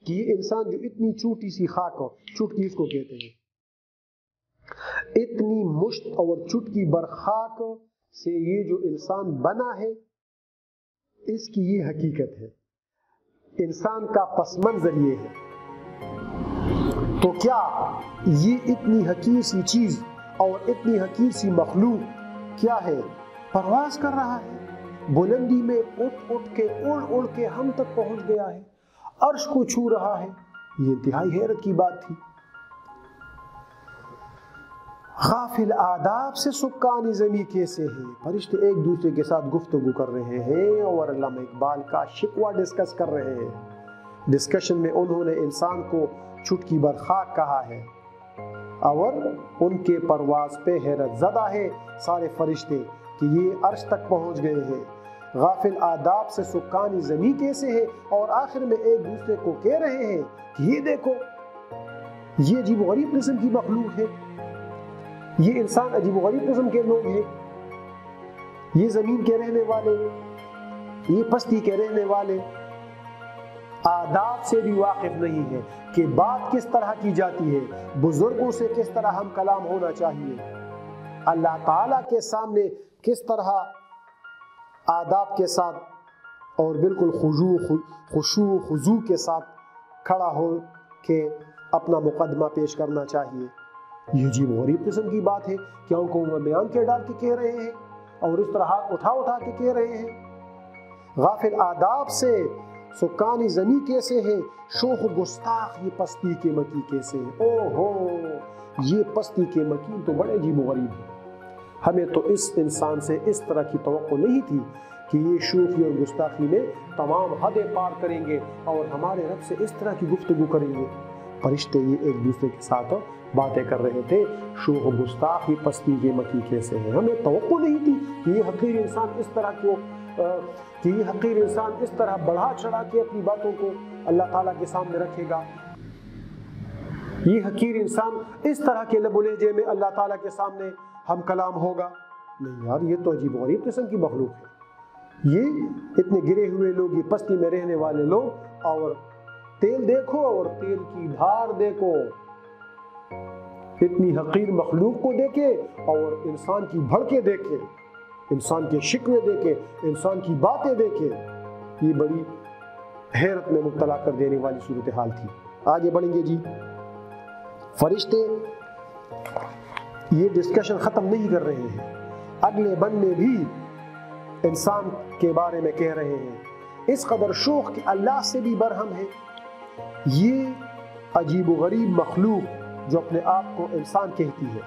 کہ یہ انسان جو اتنی چھوٹی سی خاک، چٹکی اس کو کہتے ہیں، اتنی مشت اور چٹکی بر خاک سے یہ جو انسان بنا ہے، اس کی یہ حقیقت ہے، انسان کا پس منظر یہ ہے۔ تو کیا یہ اتنی حقیر سی چیز اور اتنی حقیر سی مخلوق کیا ہے، پرواز کر رہا ہے، بلندی میں اٹھ اٹھ کے اڑ اڑ کے ہم تک پہنچ گیا ہے، عرش کو چھو رہا ہے۔ یہ انتہائی حیرت کی بات تھی۔ غافل آداب سے سکان زمیں کیسے ہیں، فرشتے ایک دوسرے کے ساتھ گفتگو کر رہے ہیں اور علامہ اقبال کا شکوہ ڈسکس کر رہے ہیں۔ ڈسکشن میں انہوں نے انسان کو چٹکی بر خاک کہا ہے اور ان کے پرواز پہ حیرت زدہ ہے سارے فرشتے کہ یہ عرش تک پہنچ گئے ہیں۔ غافل آداب سے سکان زمیں کیسے ہے، اور آخر میں ایک دوسرے کو کہہ رہے ہیں کہ یہ دیکھو، یہ عجیب و غریب قسم کی مخلوق ہے، یہ انسان عجیب و غریب قسم کے لوگ ہیں، یہ زمین کے رہنے والے، یہ پستی کے رہنے والے آداب سے بھی واقف نہیں ہے کہ بات کس طرح کی جاتی ہے، بزرگوں سے کس طرح ہم کلام ہونا چاہیے، اللہ تعالیٰ کے سامنے کس طرح آداب کے ساتھ اور بالکل خشوع خضوع کے ساتھ کھڑا ہو کے اپنا مقدمہ پیش کرنا چاہیے۔ یہ عجیب و غریب قسم کی بات ہے کہ ان کو میں آنکھ کے ڈال کے کہہ رہے ہیں اور اس طرح ہاتھ اٹھا اٹھا کے کہہ رہے ہیں۔ غافل آداب سے سکان زمیں کیسے ہیں، شوخ گستاخ یہ پستی کے مکی کیسے ہیں۔ یہ پستی کے مکی تو بڑے عجیب و غریب ہیں۔ ہمیں تو اس انسان سے اس طرح کی توقع نہیں تھی کہ یہ شوخی اور گستاخی میں تمام حدیں پار کریں گے اور ہمارے رب سے اس طرح کی گفتگو کریں گے۔ فرشتے یہ ایک دوسرے کے ساتھ باتیں کر رہے تھے، شوخ و گستاخی پستی کے مکی کیسے ہیں۔ ہمیں توقع نہیں تھی کہ یہ حقیر انسان اس طرح بڑھا چڑھا کے اپنی باتوں کو اللہ تعالیٰ کے سامنے رکھے گا، یہ حقیر انسان اس طرح کے لب و لہجے میں اللہ تعالیٰ کے سامنے ہم کلام ہوگا۔ نہیں یار، یہ تو عجیب و غریب قسم کی مخلوق ہے، یہ اتنے گرے ہوئے لوگ، یہ پستی میں رہنے والے لوگ، اور تیل دیکھو اور تیل کی دھار دیکھو، اتنی حقیر مخلوق کو دیکھے اور انسان کی بھڑکے دیکھے، انسان کے شکوے دیکھے، انسان کی باتیں دیکھے، یہ بڑی حیرت میں مبتلا کر دینے والی صورتحال تھی۔ آگے بڑھیں گے جی۔ فرشتے یہ ڈسکشن ختم نہیں کر رہے ہیں، اگلے بند میں بھی انسان کے بارے میں کہہ رہے ہیں، اس قدر شوق کہ اللہ سے بھی برہم ہے۔ یہ عجیب و غریب مخلوق جو اپنے آپ کو انسان کہتی ہے،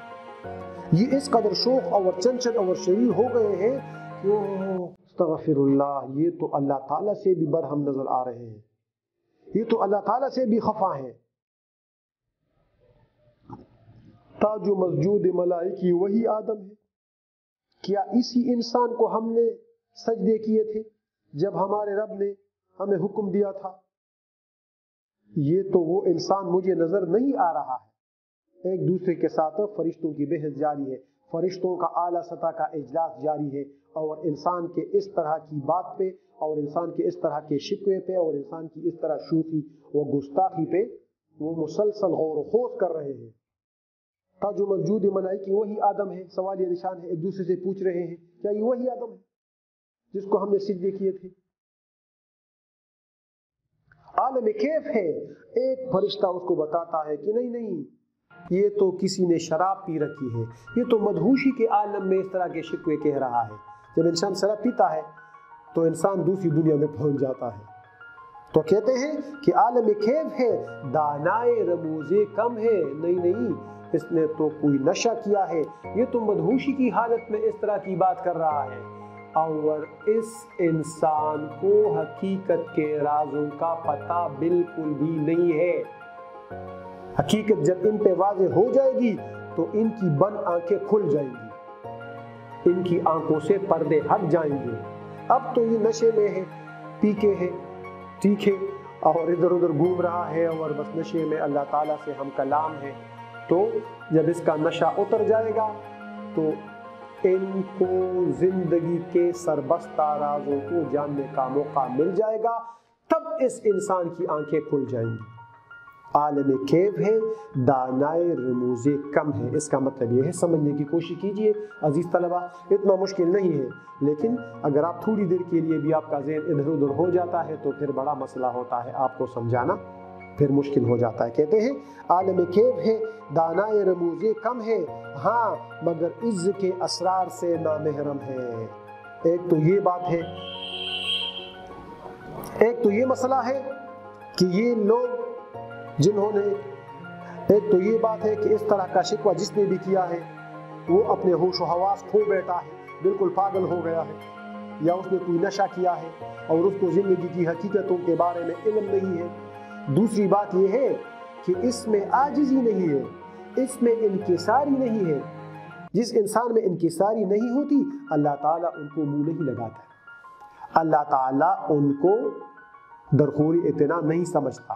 یہ اس قدر شوق اور چنچل اور شریر ہو گئے ہیں کہ استغفر اللہ، یہ تو اللہ تعالیٰ سے بھی برہم نظر آ رہے ہیں، یہ تو اللہ تعالیٰ سے بھی خفا ہیں۔ تاج و مسجود ملائکی وہی آدم ہے، کیا اسی انسان کو ہم نے سجدے کیے تھے جب ہمارے رب نے ہمیں حکم دیا تھا؟ یہ تو وہ انسان مجھے نظر نہیں آ رہا ہے۔ ایک دوسرے کے ساتھ فرشتوں کی بحث جاری ہے، فرشتوں کا اعلیٰ سطح کا اجلاس جاری ہے، اور انسان کے اس طرح کی بات پہ، اور انسان کے اس طرح کے شکوے پہ، اور انسان کی اس طرح شوخی و گستاخی پہ وہ مسلسل غور و خوض کر رہے ہیں۔ تاج و مسجود ملائکی وہی آدم ہے، سوال یہ نشان ہے، ایک دوسرے سے پوچھ رہے ہیں کیا یہ وہی آدم ہے جس کو ہم نے سجدے کیے تھے؟ عالم کیف ہے، ایک فرشتہ اس کو بتاتا ہے کہ نہیں نہیں، یہ تو کسی نے شراب پی رکھی ہے، یہ تو مدہوشی کے عالم میں اس طرح کے شکوے کہہ رہا ہے۔ جب انسان شراب پیتا ہے تو انسان دوسری دنیا میں پہنچ جاتا ہے۔ تو کہتے ہیں کہ عالم کیف ہے، دانائے رموزے کم ہے، نہیں نہیں، اس نے تو کوئی نشہ کیا ہے، یہ تو مدہوشی کی حالت میں اس طرح کی بات کر رہا ہے، اور اس انسان کو حقیقت کے رازوں کا پتہ بالکل بھی نہیں ہے۔ حقیقت جب ان پہ واضح ہو جائے گی تو ان کی بند آنکھیں کھل جائیں گی، ان کی آنکھوں سے پردے ہٹ جائیں گے۔ اب تو یہ نشے میں ہے، پی کے ہے، ٹھیک ہے، اور ادھر ادھر گھوم رہا ہے، اور بس نشے میں اللہ تعالیٰ سے ہم کلام ہے۔ تو جب اس کا نشہ اتر جائے گا تو ان کو زندگی کے سربستہ رازوں کو جاننے کا موقع مل جائے گا، تب اس انسان کی آنکھیں کھل جائیں گی۔ عالم کیف ہے، دانائے رموزے کم ہے، اس کا مطلب یہ ہے، سمجھنے کی کوشش کیجئے عزیز طلبہ، اتنا مشکل نہیں ہے، لیکن اگر آپ تھوڑی دیر کے لیے بھی آپ کا ذہن ادھر ادھر ہو جاتا ہے تو پھر بڑا مسئلہ ہوتا ہے، آپ کو سمجھانا پھر مشکل ہو جاتا ہے۔ کہتے ہیں عالم کیف ہے، دانائے رموزے کم ہے، ہاں مگر عز کے اسرار سے نامحرم ہے۔ ایک تو یہ بات ہے، ایک تو یہ مسئلہ ہے کہ یہ لوگ جنہوں نے، ایک تو یہ بات ہے کہ اس طرح کا شکوہ جس نے بھی کیا ہے وہ اپنے ہوش و حواس کھو بیٹھا ہے، بالکل پاگل ہو گیا ہے، یا اس نے کوئی نشہ کیا ہے اور اس کو زندگی کی حقیقتوں کے بارے میں علم نہیں ہے۔ دوسری بات یہ ہے کہ اس میں عاجزی نہیں ہے، اس میں انکساری نہیں ہے۔ جس انسان میں انکساری نہیں ہوتی اللہ تعالیٰ ان کو منہ نہیں لگاتا، اللہ تعالیٰ ان کو درخوری اعتنا نہیں سمجھتا،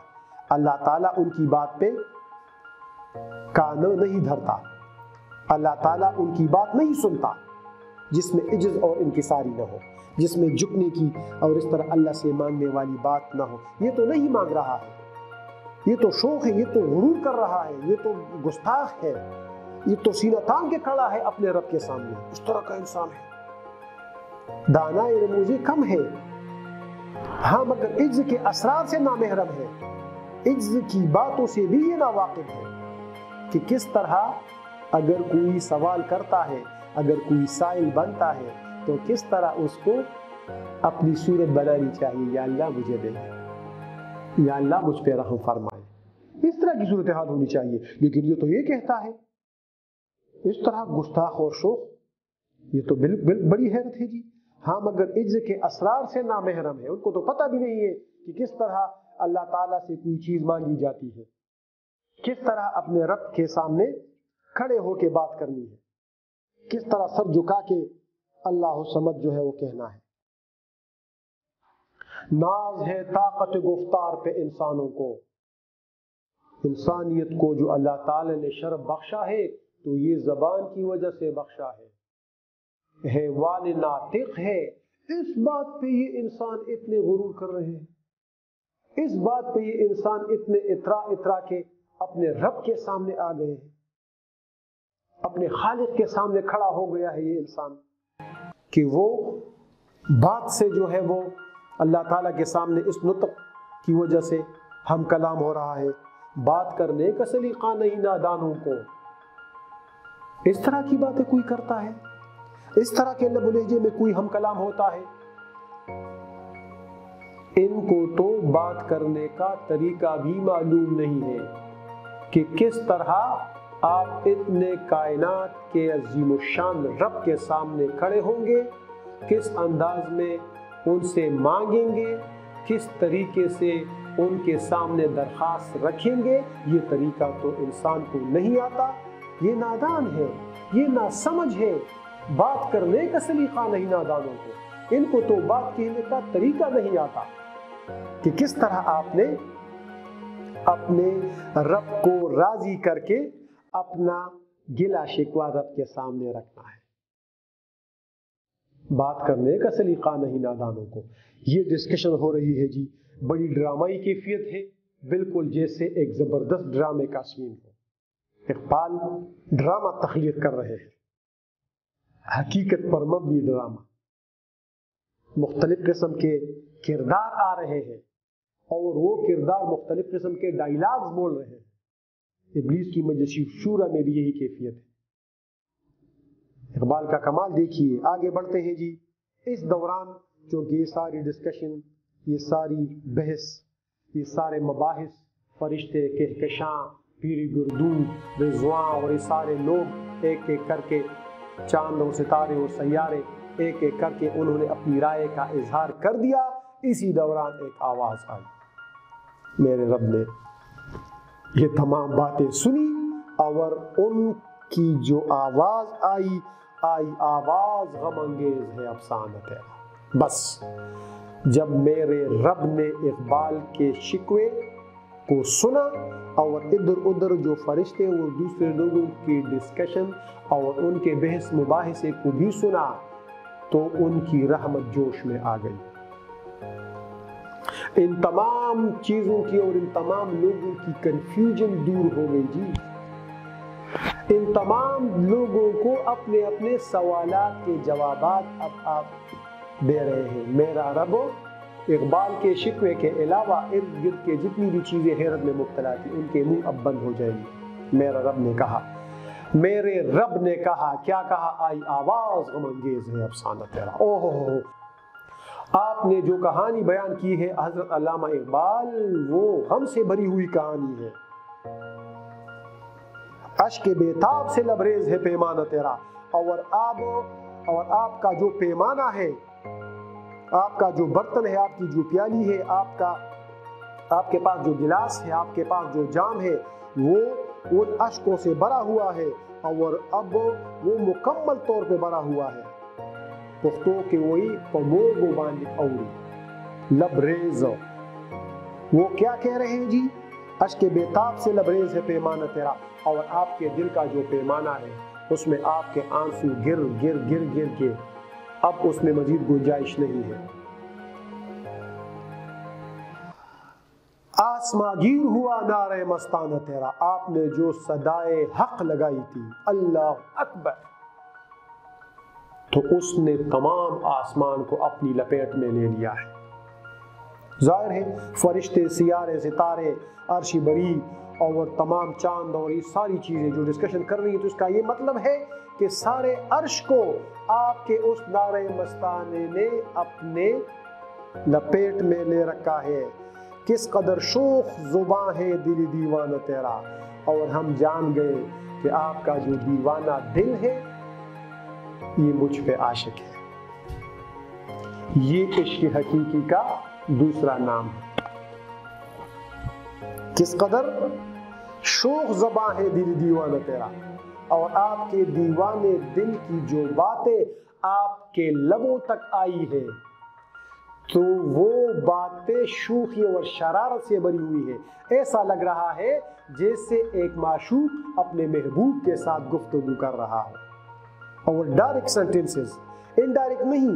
اللہ تعالیٰ ان کی بات پہ کان نہیں دھرتا، اللہ تعالیٰ ان کی بات نہیں سنتا۔ جس میں عجز اور انکساری نہ ہو، جس میں جھکنے کی اور اس طرح اللہ سے مانگنے والی بات نہ ہو، یہ تو نہیں مانگ رہا ہے، یہ تو شوق ہے، یہ تو غرور کر رہا ہے، یہ تو گستاخ ہے، یہ تو سینہ تان کے کھڑا ہے اپنے رب کے سامنے، اس طرح کا انسان ہے۔ دانائے رموزی کم ہے، ہاں مگر عجز کے اسرار سے نامحرم ہے، عجز کی باتوں سے بھی یہ ناواقف ہے کہ کس طرح اگر کوئی سوال کرتا ہے، اگر کوئی سائل بنتا ہے تو کس طرح اس کو اپنی صورت بنانی چاہیے، یا اللہ مجھے دے، یا اللہ مجھ پہ رحم فرمائے، اس طرح کی صورتحال ہونی چاہیے۔ لیکن یہ تو یہ کہتا ہے، اس طرح گستاخ اور شوق، یہ تو بڑی حیرت ہے جی۔ ہاں مگر عجز کے اسرار سے نامحرم ہے، ان کو تو پتہ بھی نہیں ہے کہ کس طرح اللہ تعالیٰ سے کوئی چیز مانگی جاتی ہے، کس طرح اپنے رب کے سامنے کھڑے ہو کے بات کرنی ہے، کس طرح سر جھکا کے اللہ الصمد جو ہے وہ کہنا ہے۔ ناز ہے طاقت گفتار پہ انسانوں کو، انسانیت کو جو اللہ تعالی نے شرف بخشا ہے تو یہ زبان کی وجہ سے بخشا ہے، حیوان ناطق ہے، اس بات پہ یہ انسان اتنے غرور کر رہے ہیں، اس بات پہ یہ انسان اتنے اترا کے اپنے رب کے سامنے آ گئے ہیں، اپنے خالق کے سامنے کھڑا ہو گیا ہے یہ انسان، کہ وہ بات سے جو ہے وہ اللہ تعالیٰ کے سامنے اس نطق کی وجہ سے ہم کلام ہو رہا ہے۔ بات کرنے کا سلیقہ نہیں نادانوں کو۔ اس طرح کی باتیں کوئی کرتا ہے، اس طرح کے لب و لہجے میں کوئی ہم کلام ہوتا ہے؟ ان کو تو بات کرنے کا طریقہ بھی معلوم نہیں ہے کہ کس طرح آپ اتنے کائنات کے عظیم الشان رب کے سامنے کھڑے ہوں گے، کس انداز میں ان سے مانگیں گے، کس طریقے سے ان کے سامنے درخواست رکھیں گے۔ یہ طریقہ تو انسان کو نہیں آتا، یہ نادان ہے، یہ ناسمجھ ہے۔ بات کرنے کا سلیقہ نہیں نادانوں کو، ان کو تو بات کہنے کا طریقہ نہیں آتا کہ کس طرح آپ نے اپنے رب کو راضی کر کے اپنا گلہ شکوہ رب کے سامنے رکھنا ہے۔ بات کرنے کا سلیقہ نہیں نادانوں کو۔ یہ ڈسکشن ہو رہی ہے جی، بڑی ڈرامائی کیفیت ہے، بالکل جیسے ایک زبردست ڈرامے کا سین ہو۔ اقبال ڈرامہ تخلیق کر رہے ہیں، حقیقت پر مبنی ڈرامہ۔ مختلف قسم کے کردار آ رہے ہیں اور وہ کردار مختلف قسم کے ڈائلاگز بول رہے ہیں۔ ابلیس کی مجلس شورا میں بھی یہی کیفیت ہے۔ اقبال کا کمال دیکھیے۔ آگے بڑھتے ہیں جی۔ اس دوران چونکہ یہ ساری ڈسکشن، یہ ساری بحث، یہ سارے مباحث، فرشتے، کہکشاں، پیری گردوں، رضواں اور یہ سارے لوگ ایک ایک کر کے، چاند اور ستارے اور سیارے ایک ایک کر کے انہوں نے اپنی رائے کا اظہار کر دیا۔ اسی دوران ایک آواز آئی، میرے رب نے یہ تمام باتیں سنی اور ان کی جو آواز آئی آواز غم انگیز ہے افسانہ تیرا۔ بس جب میرے رب نے اقبال کے شکوے کو سنا اور ادھر ادھر جو فرشتے اور دوسرے لوگوں کی ڈسکشن اور ان کے بحث مباحثے کو بھی سنا تو ان کی رحمت جوش میں آ گئی۔ ان تمام چیزوں کی اور ان تمام لوگوں کی کنفیوژن دور ہو گئی جی۔ ان تمام لوگوں کو اپنے اپنے سوالات کے جوابات اب آپ دے رہے ہیں۔ میرا رب اقبال کے شکوے کے علاوہ ارد گرد کے جتنی بھی چیزیں حیرت میں مبتلا تھی ان کے منہ اب بند ہو جائیں گے۔ میرا رب نے کہا، میرے رب نے کہا، کیا کہا؟ آئی آواز غم انگیز ہے افسانہ تیرا۔ اوہ، آپ نے جو کہانی بیان کی ہے حضرت علامہ اقبال، وہ غم سے بھری ہوئی کہانی ہے۔ اشک بےتاب سے لبریز ہے پیمانہ تیرا، اور آپ کا جو پیمانہ ہے، آپ کا جو برتن ہے، آپ کی جو پیالی ہے، آپ کے پاس جو گلاس ہے، آپ کے پاس جو جام ہے، وہ ان اشکوں سے بھرا ہوا ہے اور اب وہ مکمل طور پہ بھرا ہوا ہے۔ پختو کے وہی پموگو باندھ اوری لبریز، وہ کیا کہہ رہے ہیں جی؟ اشک بےتاب سے لبریز ہے پیمانہ تیرا، اور آپ کے دل کا جو پیمانہ ہے اس میں آپ کے آنسو گر گر گر گر کے اب اس میں مزید گنجائش نہیں ہے۔ آسماگیر ہوا نعرہ مستانہ تیرا، آپ نے جو صدائے حق لگائی تھی اللہ اکبر، تو اس نے تمام آسمان کو اپنی لپیٹ میں لے لیا ہے۔ ظاہر ہے فرشتے، سیارے، ستارے، عرش بری اور تمام چاند اور یہ ساری چیزیں جو ڈسکشن کر رہی ہیں، تو اس کا یہ مطلب ہے کہ سارے عرش کو آپ کے اس نعرہ مستانے نے اپنے لپیٹ میں لے رکھا ہے۔ کس قدر شوخ زباں ہے دل دیوانہ تیرا، اور ہم جان گئے کہ آپ کا جو دیوانہ دل ہے یہ مجھ پہ عاشق ہے۔ یہ عشق حقیقی کا دوسرا نام ہے۔ کس قدر شوخ زباں ہے دل دیوانہ تیرا، اور آپ کے دیوانے دل کی جو باتیں آپ کے لبوں تک آئی ہے تو وہ باتیں شوخی اور شرارت سے بھری ہوئی ہے۔ ایسا لگ رہا ہے جیسے ایک معشوق اپنے محبوب کے ساتھ گفتگو کر رہا ہو، اور ڈائریکٹ سینٹنسز، انڈائریکٹ نہیں،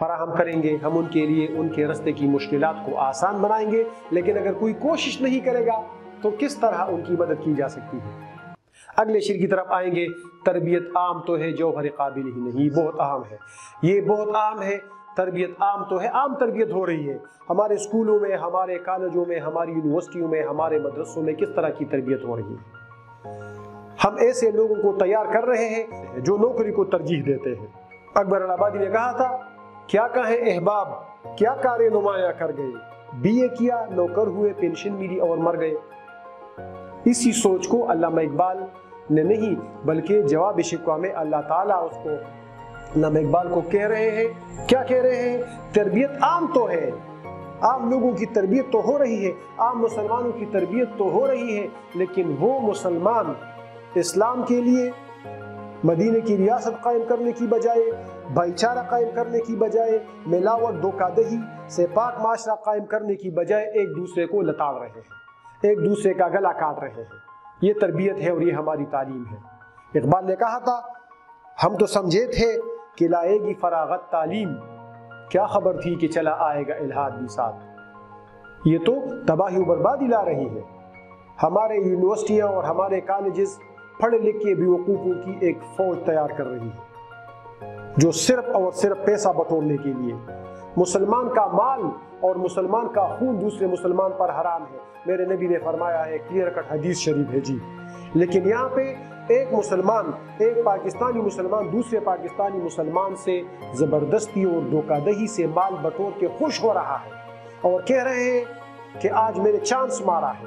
فراہم کریں گے، ہم ان کے لیے ان کے راستے کی مشکلات کو آسان بنائیں گے، لیکن اگر کوئی کوشش نہیں کرے گا تو کس طرح ان کی مدد کی جا سکتی ہے؟ اگلے شعر کی طرف آئیں گے۔ تربیت عام تو ہے جوہر قابل ہی نہیں، یہ بہت اہم ہے، یہ بہت عام ہے۔ تربیت عام تو ہے، عام تربیت ہو رہی ہے ہمارے اسکولوں میں، ہمارے کالجوں میں، ہماری یونیورسٹیوں میں، ہمارے مدرسوں میں کس طرح کی تربیت ہو رہی ہے؟ ہم ایسے لوگوں کو تیار کر رہے ہیں جو نوکری کو ترجیح دیتے ہیں۔ اکبر آبادی نے کہا تھا، کیا کہیں احباب کیا کارے نمایاں کر گئے، BA کیا نوکر ہوئے، پینشن ملی اور مر گئے۔ اسی سوچ کو علامہ اقبال نے نہیں بلکہ جواب شکوہ میں اللہ تعالیٰ اس کو علامہ اقبال کو کہہ رہے ہیں، کیا کہہ رہے ہیں؟ تربیت عام تو ہے، عام لوگوں کی تربیت تو ہو رہی ہے، عام مسلمانوں کی تربیت تو ہو رہی ہے، لیکن وہ مسلمان اسلام کے لیے مدینے کی ریاست قائم کرنے کی بجائے، بھائی چارہ قائم کرنے کی بجائے، ملاوٹ دھوکہ دہی سے پاک معاشرہ قائم کرنے کی بجائے ایک دوسرے کو لتاڑ رہے ہیں، ایک دوسرے کا گلا کاٹ رہے ہیں۔ یہ تربیت ہے اور یہ ہماری تعلیم ہے۔ اقبال نے کہا تھا، ہم تو سمجھے تھے کہ لائے گی فراغت تعلیم، کیا خبر تھی کہ چلا آئے گا الہاد بھی ساتھ۔ یہ تو تباہی و بربادی لا رہی ہے۔ ہمارے یونیورسٹیاں اور ہمارے کالجز پڑھے لکھے بیوقوفوں کی ایک فوج تیار کر رہی ہے جو صرف اور صرف پیسہ بٹورنے کے لیے، مسلمان کا مال اور مسلمان کا خون دوسرے مسلمان پر حرام ہے، میرے نبی نے فرمایا ہے، کلیئر کٹ حدیث شریف ہے جی۔ لیکن یہاں پہ ایک مسلمان، ایک پاکستانی مسلمان دوسرے پاکستانی مسلمان سے زبردستی اور دھوکہ دہی سے مال بٹور کے خوش ہو رہا ہے اور کہہ رہے ہیں کہ آج میں نے چانس مارا ہے،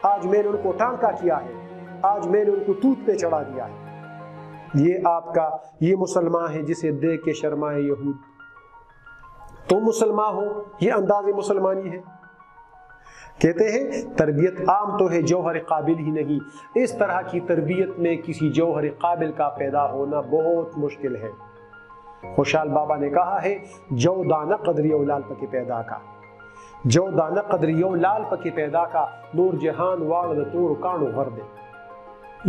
آج میں نے ان کو ٹانکا کیا ہے، آج میں نے ان کو توت پہ چڑھا دیا ہے۔ یہ آپ کا یہ مسلمان ہے جسے دیکھ کے شرمائے یہود، تم مسلمان ہو، یہ انداز مسلمانی ہے۔ کہتے ہیں تربیت عام تو ہے جوہر قابل ہی نہیں، اس طرح کی تربیت میں کسی جوہر قابل کا پیدا ہونا بہت مشکل ہے۔ خوشحال بابا نے کہا ہے، جو دانہ قدریو لال پکی پیدا کا، جو دانہ قدریو لال پکی پیدا کا، نور جہان واڑ دتور کانو غر دے۔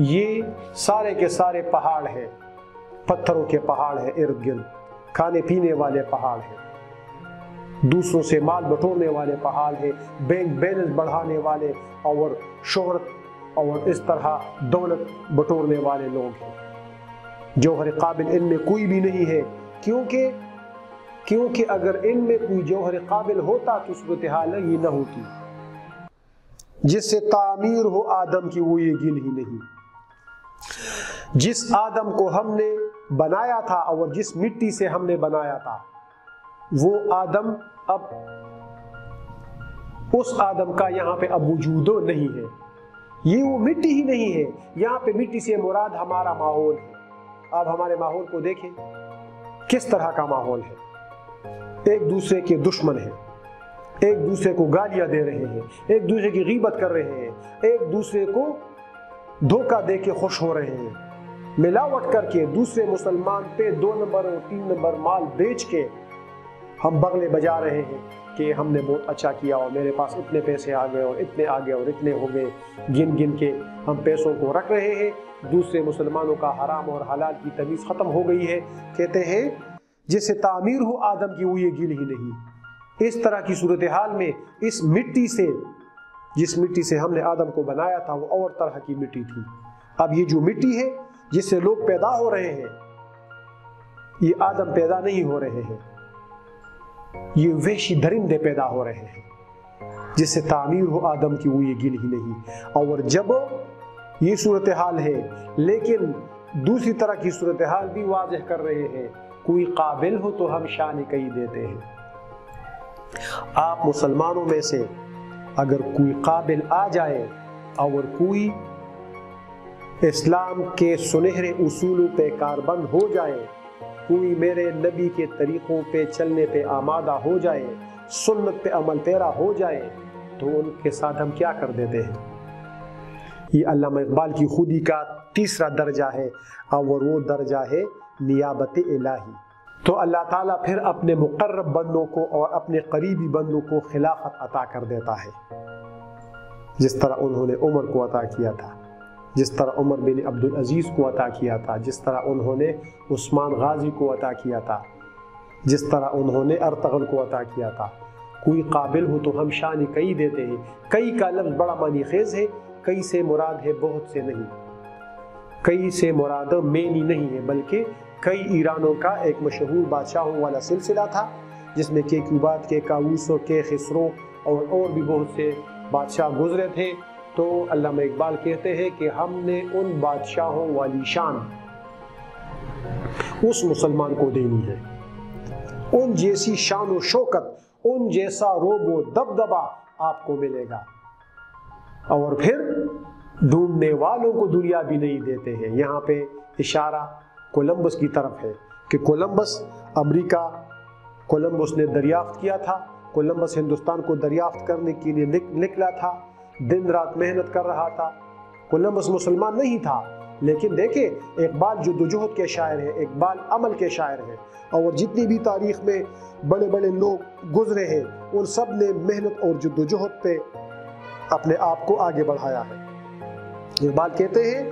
یہ سارے کے سارے پہاڑ ہیں، پتھروں کے پہاڑ ہیں، ارد گرد کھانے پینے والے پہاڑ ہیں، دوسروں سے مال بٹورنے والے پہاڑ ہیں، بینک بیلنس بڑھانے والے اور شہرت اور اس طرح دولت بٹورنے والے لوگ ہیں۔ جوہر قابل ان میں کوئی بھی نہیں ہے، کیونکہ اگر ان میں کوئی جوہر قابل ہوتا تو صورتحال یہ نہ ہوتی۔ جس سے تعمیر ہو آدم کی وہ یہ گل ہی نہیں، جس آدم کو ہم نے بنایا تھا اور جس مٹی سے ہم نے بنایا تھا، وہ آدم اب اس آدم کا یہاں پہ اب وجود نہیں ہے، یہ وہ مٹی ہی نہیں ہے۔ یہاں پہ مٹی سے مراد ہمارا ماحول ہے۔ آپ ہمارے ماحول کو دیکھیں، کس طرح کا ماحول ہے، ایک دوسرے کے دشمن ہیں، ایک دوسرے کو گالیاں دے رہے ہیں، ایک دوسرے کی غیبت کر رہے ہیں، ایک دوسرے کو دھوکہ دے کے خوش ہو رہے ہیں، ملاوٹ کر کے دوسرے مسلمان پہ 2 نمبر اور 3 نمبر مال بیچ کے ہم بغلے بجا رہے ہیں کہ ہم نے بہت اچھا کیا اور میرے پاس اتنے پیسے آ گئے اور اتنے آ گئے اور اتنے ہو گئے، گن گن کے ہم پیسوں کو رکھ رہے ہیں۔ دوسرے مسلمانوں کا حرام اور حلال کی تمیز ختم ہو گئی ہے۔ کہتے ہیں جس سے تعمیر ہو آدم کی وہ یہ گل ہی نہیں۔ اس طرح کی صورتحال میں اس مٹی سے، جس مٹی سے ہم نے آدم کو بنایا تھا وہ اور طرح کی مٹی تھی۔ اب یہ جو مٹی ہے جس سے لوگ پیدا ہو رہے ہیں، یہ آدم پیدا نہیں ہو رہے ہیں، یہ وحشی درندے پیدا ہو رہے ہیں۔ جس سے تعمیر ہو آدم کی وہ یہ گل ہی نہیں۔ اور جب یہ صورتحال ہے، لیکن دوسری طرح کی صورتحال بھی واضح کر رہے ہیں، کوئی قابل ہو تو ہم شان کئی دیتے ہیں۔ آپ مسلمانوں میں سے اگر کوئی قابل آ جائے اور کوئی اسلام کے سنہرے اصولوں پہ کاربند ہو جائے، کوئی میرے نبی کے طریقوں پہ چلنے پہ آمادہ ہو جائے، سنت پہ عمل پیرا ہو جائے، تو ان کے ساتھ ہم کیا کر دیتے ہیں؟ یہ علامہ اقبال کی خودی کا تیسرا درجہ ہے اور وہ درجہ ہے نیابت الہی۔ تو اللہ تعالیٰ پھر اپنے مقرب بندوں کو اور اپنے قریبی بندوں کو خلافت عطا کر دیتا ہے، جس طرح انہوں نے عمر کو عطا کیا تھا، جس طرح عمر بن عبدالعزیز کو عطا کیا تھا، جس طرح انہوں نے عثمان غازی کو عطا کیا تھا، جس طرح انہوں نے ارطغرل کو عطا کیا تھا۔ کوئی قابل ہو تو ہم شان کئی دیتے ہیں۔ کئی کا لفظ بڑا معنی خیز ہے، کئی سے مراد ہے بہت سے نہیں، کئی سے مراد مینی نہیں ہے، بلکہ کئی ایرانوں کا ایک مشہور بادشاہوں والا سلسلہ تھا جس میں کے کیوبات کے کاووسو کے خسرو اور بھی بہت سے بادشاہ گزرے تھے۔ تو علامہ اقبال کہتے ہیں کہ ہم نے ان بادشاہوں والی شان اس مسلمان کو دینی ہے، ان جیسی شان و شوکت، ان جیسا روب و دبدبا آپ کو ملے گا، اور پھر ڈھونڈنے والوں کو دنیا بھی نہیں دیتے ہیں۔ یہاں پہ اشارہ کولمبس کی طرف ہے کہ کولمبس امریکہ، کولمبس نے دریافت کیا تھا، کولمبس ہندوستان کو دریافت کرنے کے لیے نکلا تھا، دن رات محنت کر رہا تھا۔ کولمبس مسلمان نہیں تھا، لیکن دیکھیں اقبال جدوجہد کے شاعر ہیں، اقبال عمل کے شاعر ہیں، اور جتنی بھی تاریخ میں بڑے بڑے لوگ گزرے ہیں ان سب نے محنت اور جدوجہد پہ اپنے آپ کو آگے بڑھایا ہے۔ اقبال کہتے ہیں،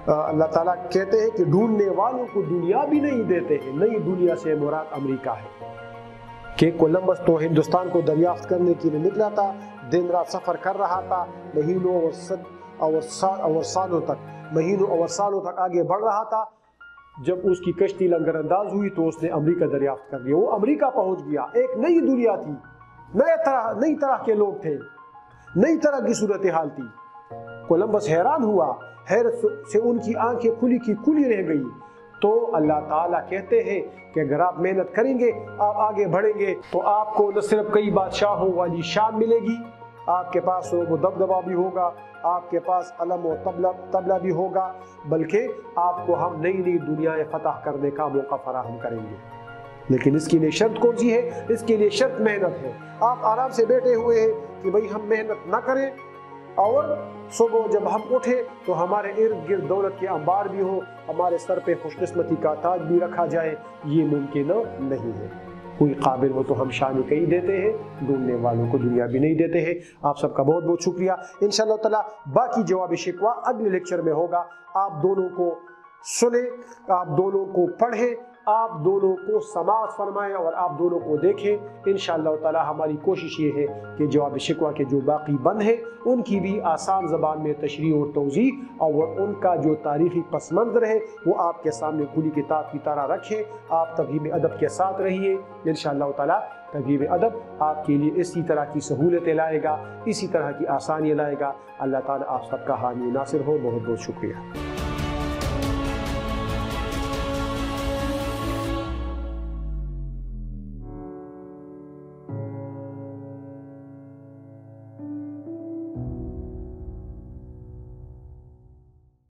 اللہ تعالیٰ کہتے ہیں کہ ڈھونڈنے والوں کو دنیا بھی نہیں دیتے ہیں۔ نئی دنیا سے مراد امریکہ ہے کہ کولمبس تو ہندوستان کو دریافت کرنے کے لیے نکلا تھا، دن رات سفر کر رہا تھا، مہینوں اور سالوں تک آگے بڑھ رہا تھا۔ جب اس کی کشتی لنگر انداز ہوئی تو اس نے امریکہ دریافت کر لیا، وہ امریکہ پہنچ گیا۔ ایک نئی دنیا تھی، نئی طرح کے لوگ تھے، نئی طرح کی صورتحال تھی۔ کولمبس حیران ہوا، حیرت سے ان کی آنکھیں کھلی کی کھلی رہ گئی۔ تو اللہ تعالیٰ کہتے ہیں کہ اگر آپ محنت کریں گے، آپ آگے بڑھیں گے، تو آپ کو نہ صرف کئی بادشاہوں والی شان ملے گی، آپ کے پاس روب و دبدبا بھی ہوگا، آپ کے پاس علم و طبلہ بھی ہوگا، بلکہ آپ کو ہم نئی نئی دنیایں فتح کرنے کا موقع فراہم کریں گے۔ لیکن اس کے لیے شرط کون سی ہے؟ اس کے لیے شرط محنت ہے۔ آپ آرام سے بیٹھے ہوئے ہیں کہ بھئی ہم محنت نہ کریں، اور صبح جب ہم اٹھے تو ہمارے ارد گرد دولت کے انبار بھی ہوں، ہمارے سر پہ خوش قسمتی کا تاج بھی رکھا جائے، یہ ممکن نہیں ہے۔ کوئی قابل ہو تو ہم شان کئی دیتے ہیں، ڈھونڈنے والوں کو دنیا بھی نہیں دیتے ہیں۔ آپ سب کا بہت بہت شکریہ۔ انشاءاللہ تعالی باقی جواب شکوہ اگلے لیکچر میں ہوگا۔ آپ دونوں کو سنیں، آپ دونوں کو پڑھیں، آپ دونوں کو سماعت فرمائیں اور آپ دونوں کو دیکھیں۔ انشاءاللہ تعالی ہماری کوشش یہ ہے کہ جواب شکوہ کے جو باقی بند ہیں ان کی بھی آسان زبان میں تشریح اور توضیح اور ان کا جو تاریخی پس منظر ہے وہ آپ کے سامنے کھلی کتاب کی طرح رکھیں۔ آپ تہذیب ادب کے ساتھ رہیے۔ انشاءاللہ تعالی تہذیب ادب آپ کے لیے اسی طرح کی سہولتیں لائے گا، اسی طرح کی آسانیاں لائے گا۔ اللہ تعالی آپ سب کا حامی ناصر ہو۔ بہت بہت شکریہ۔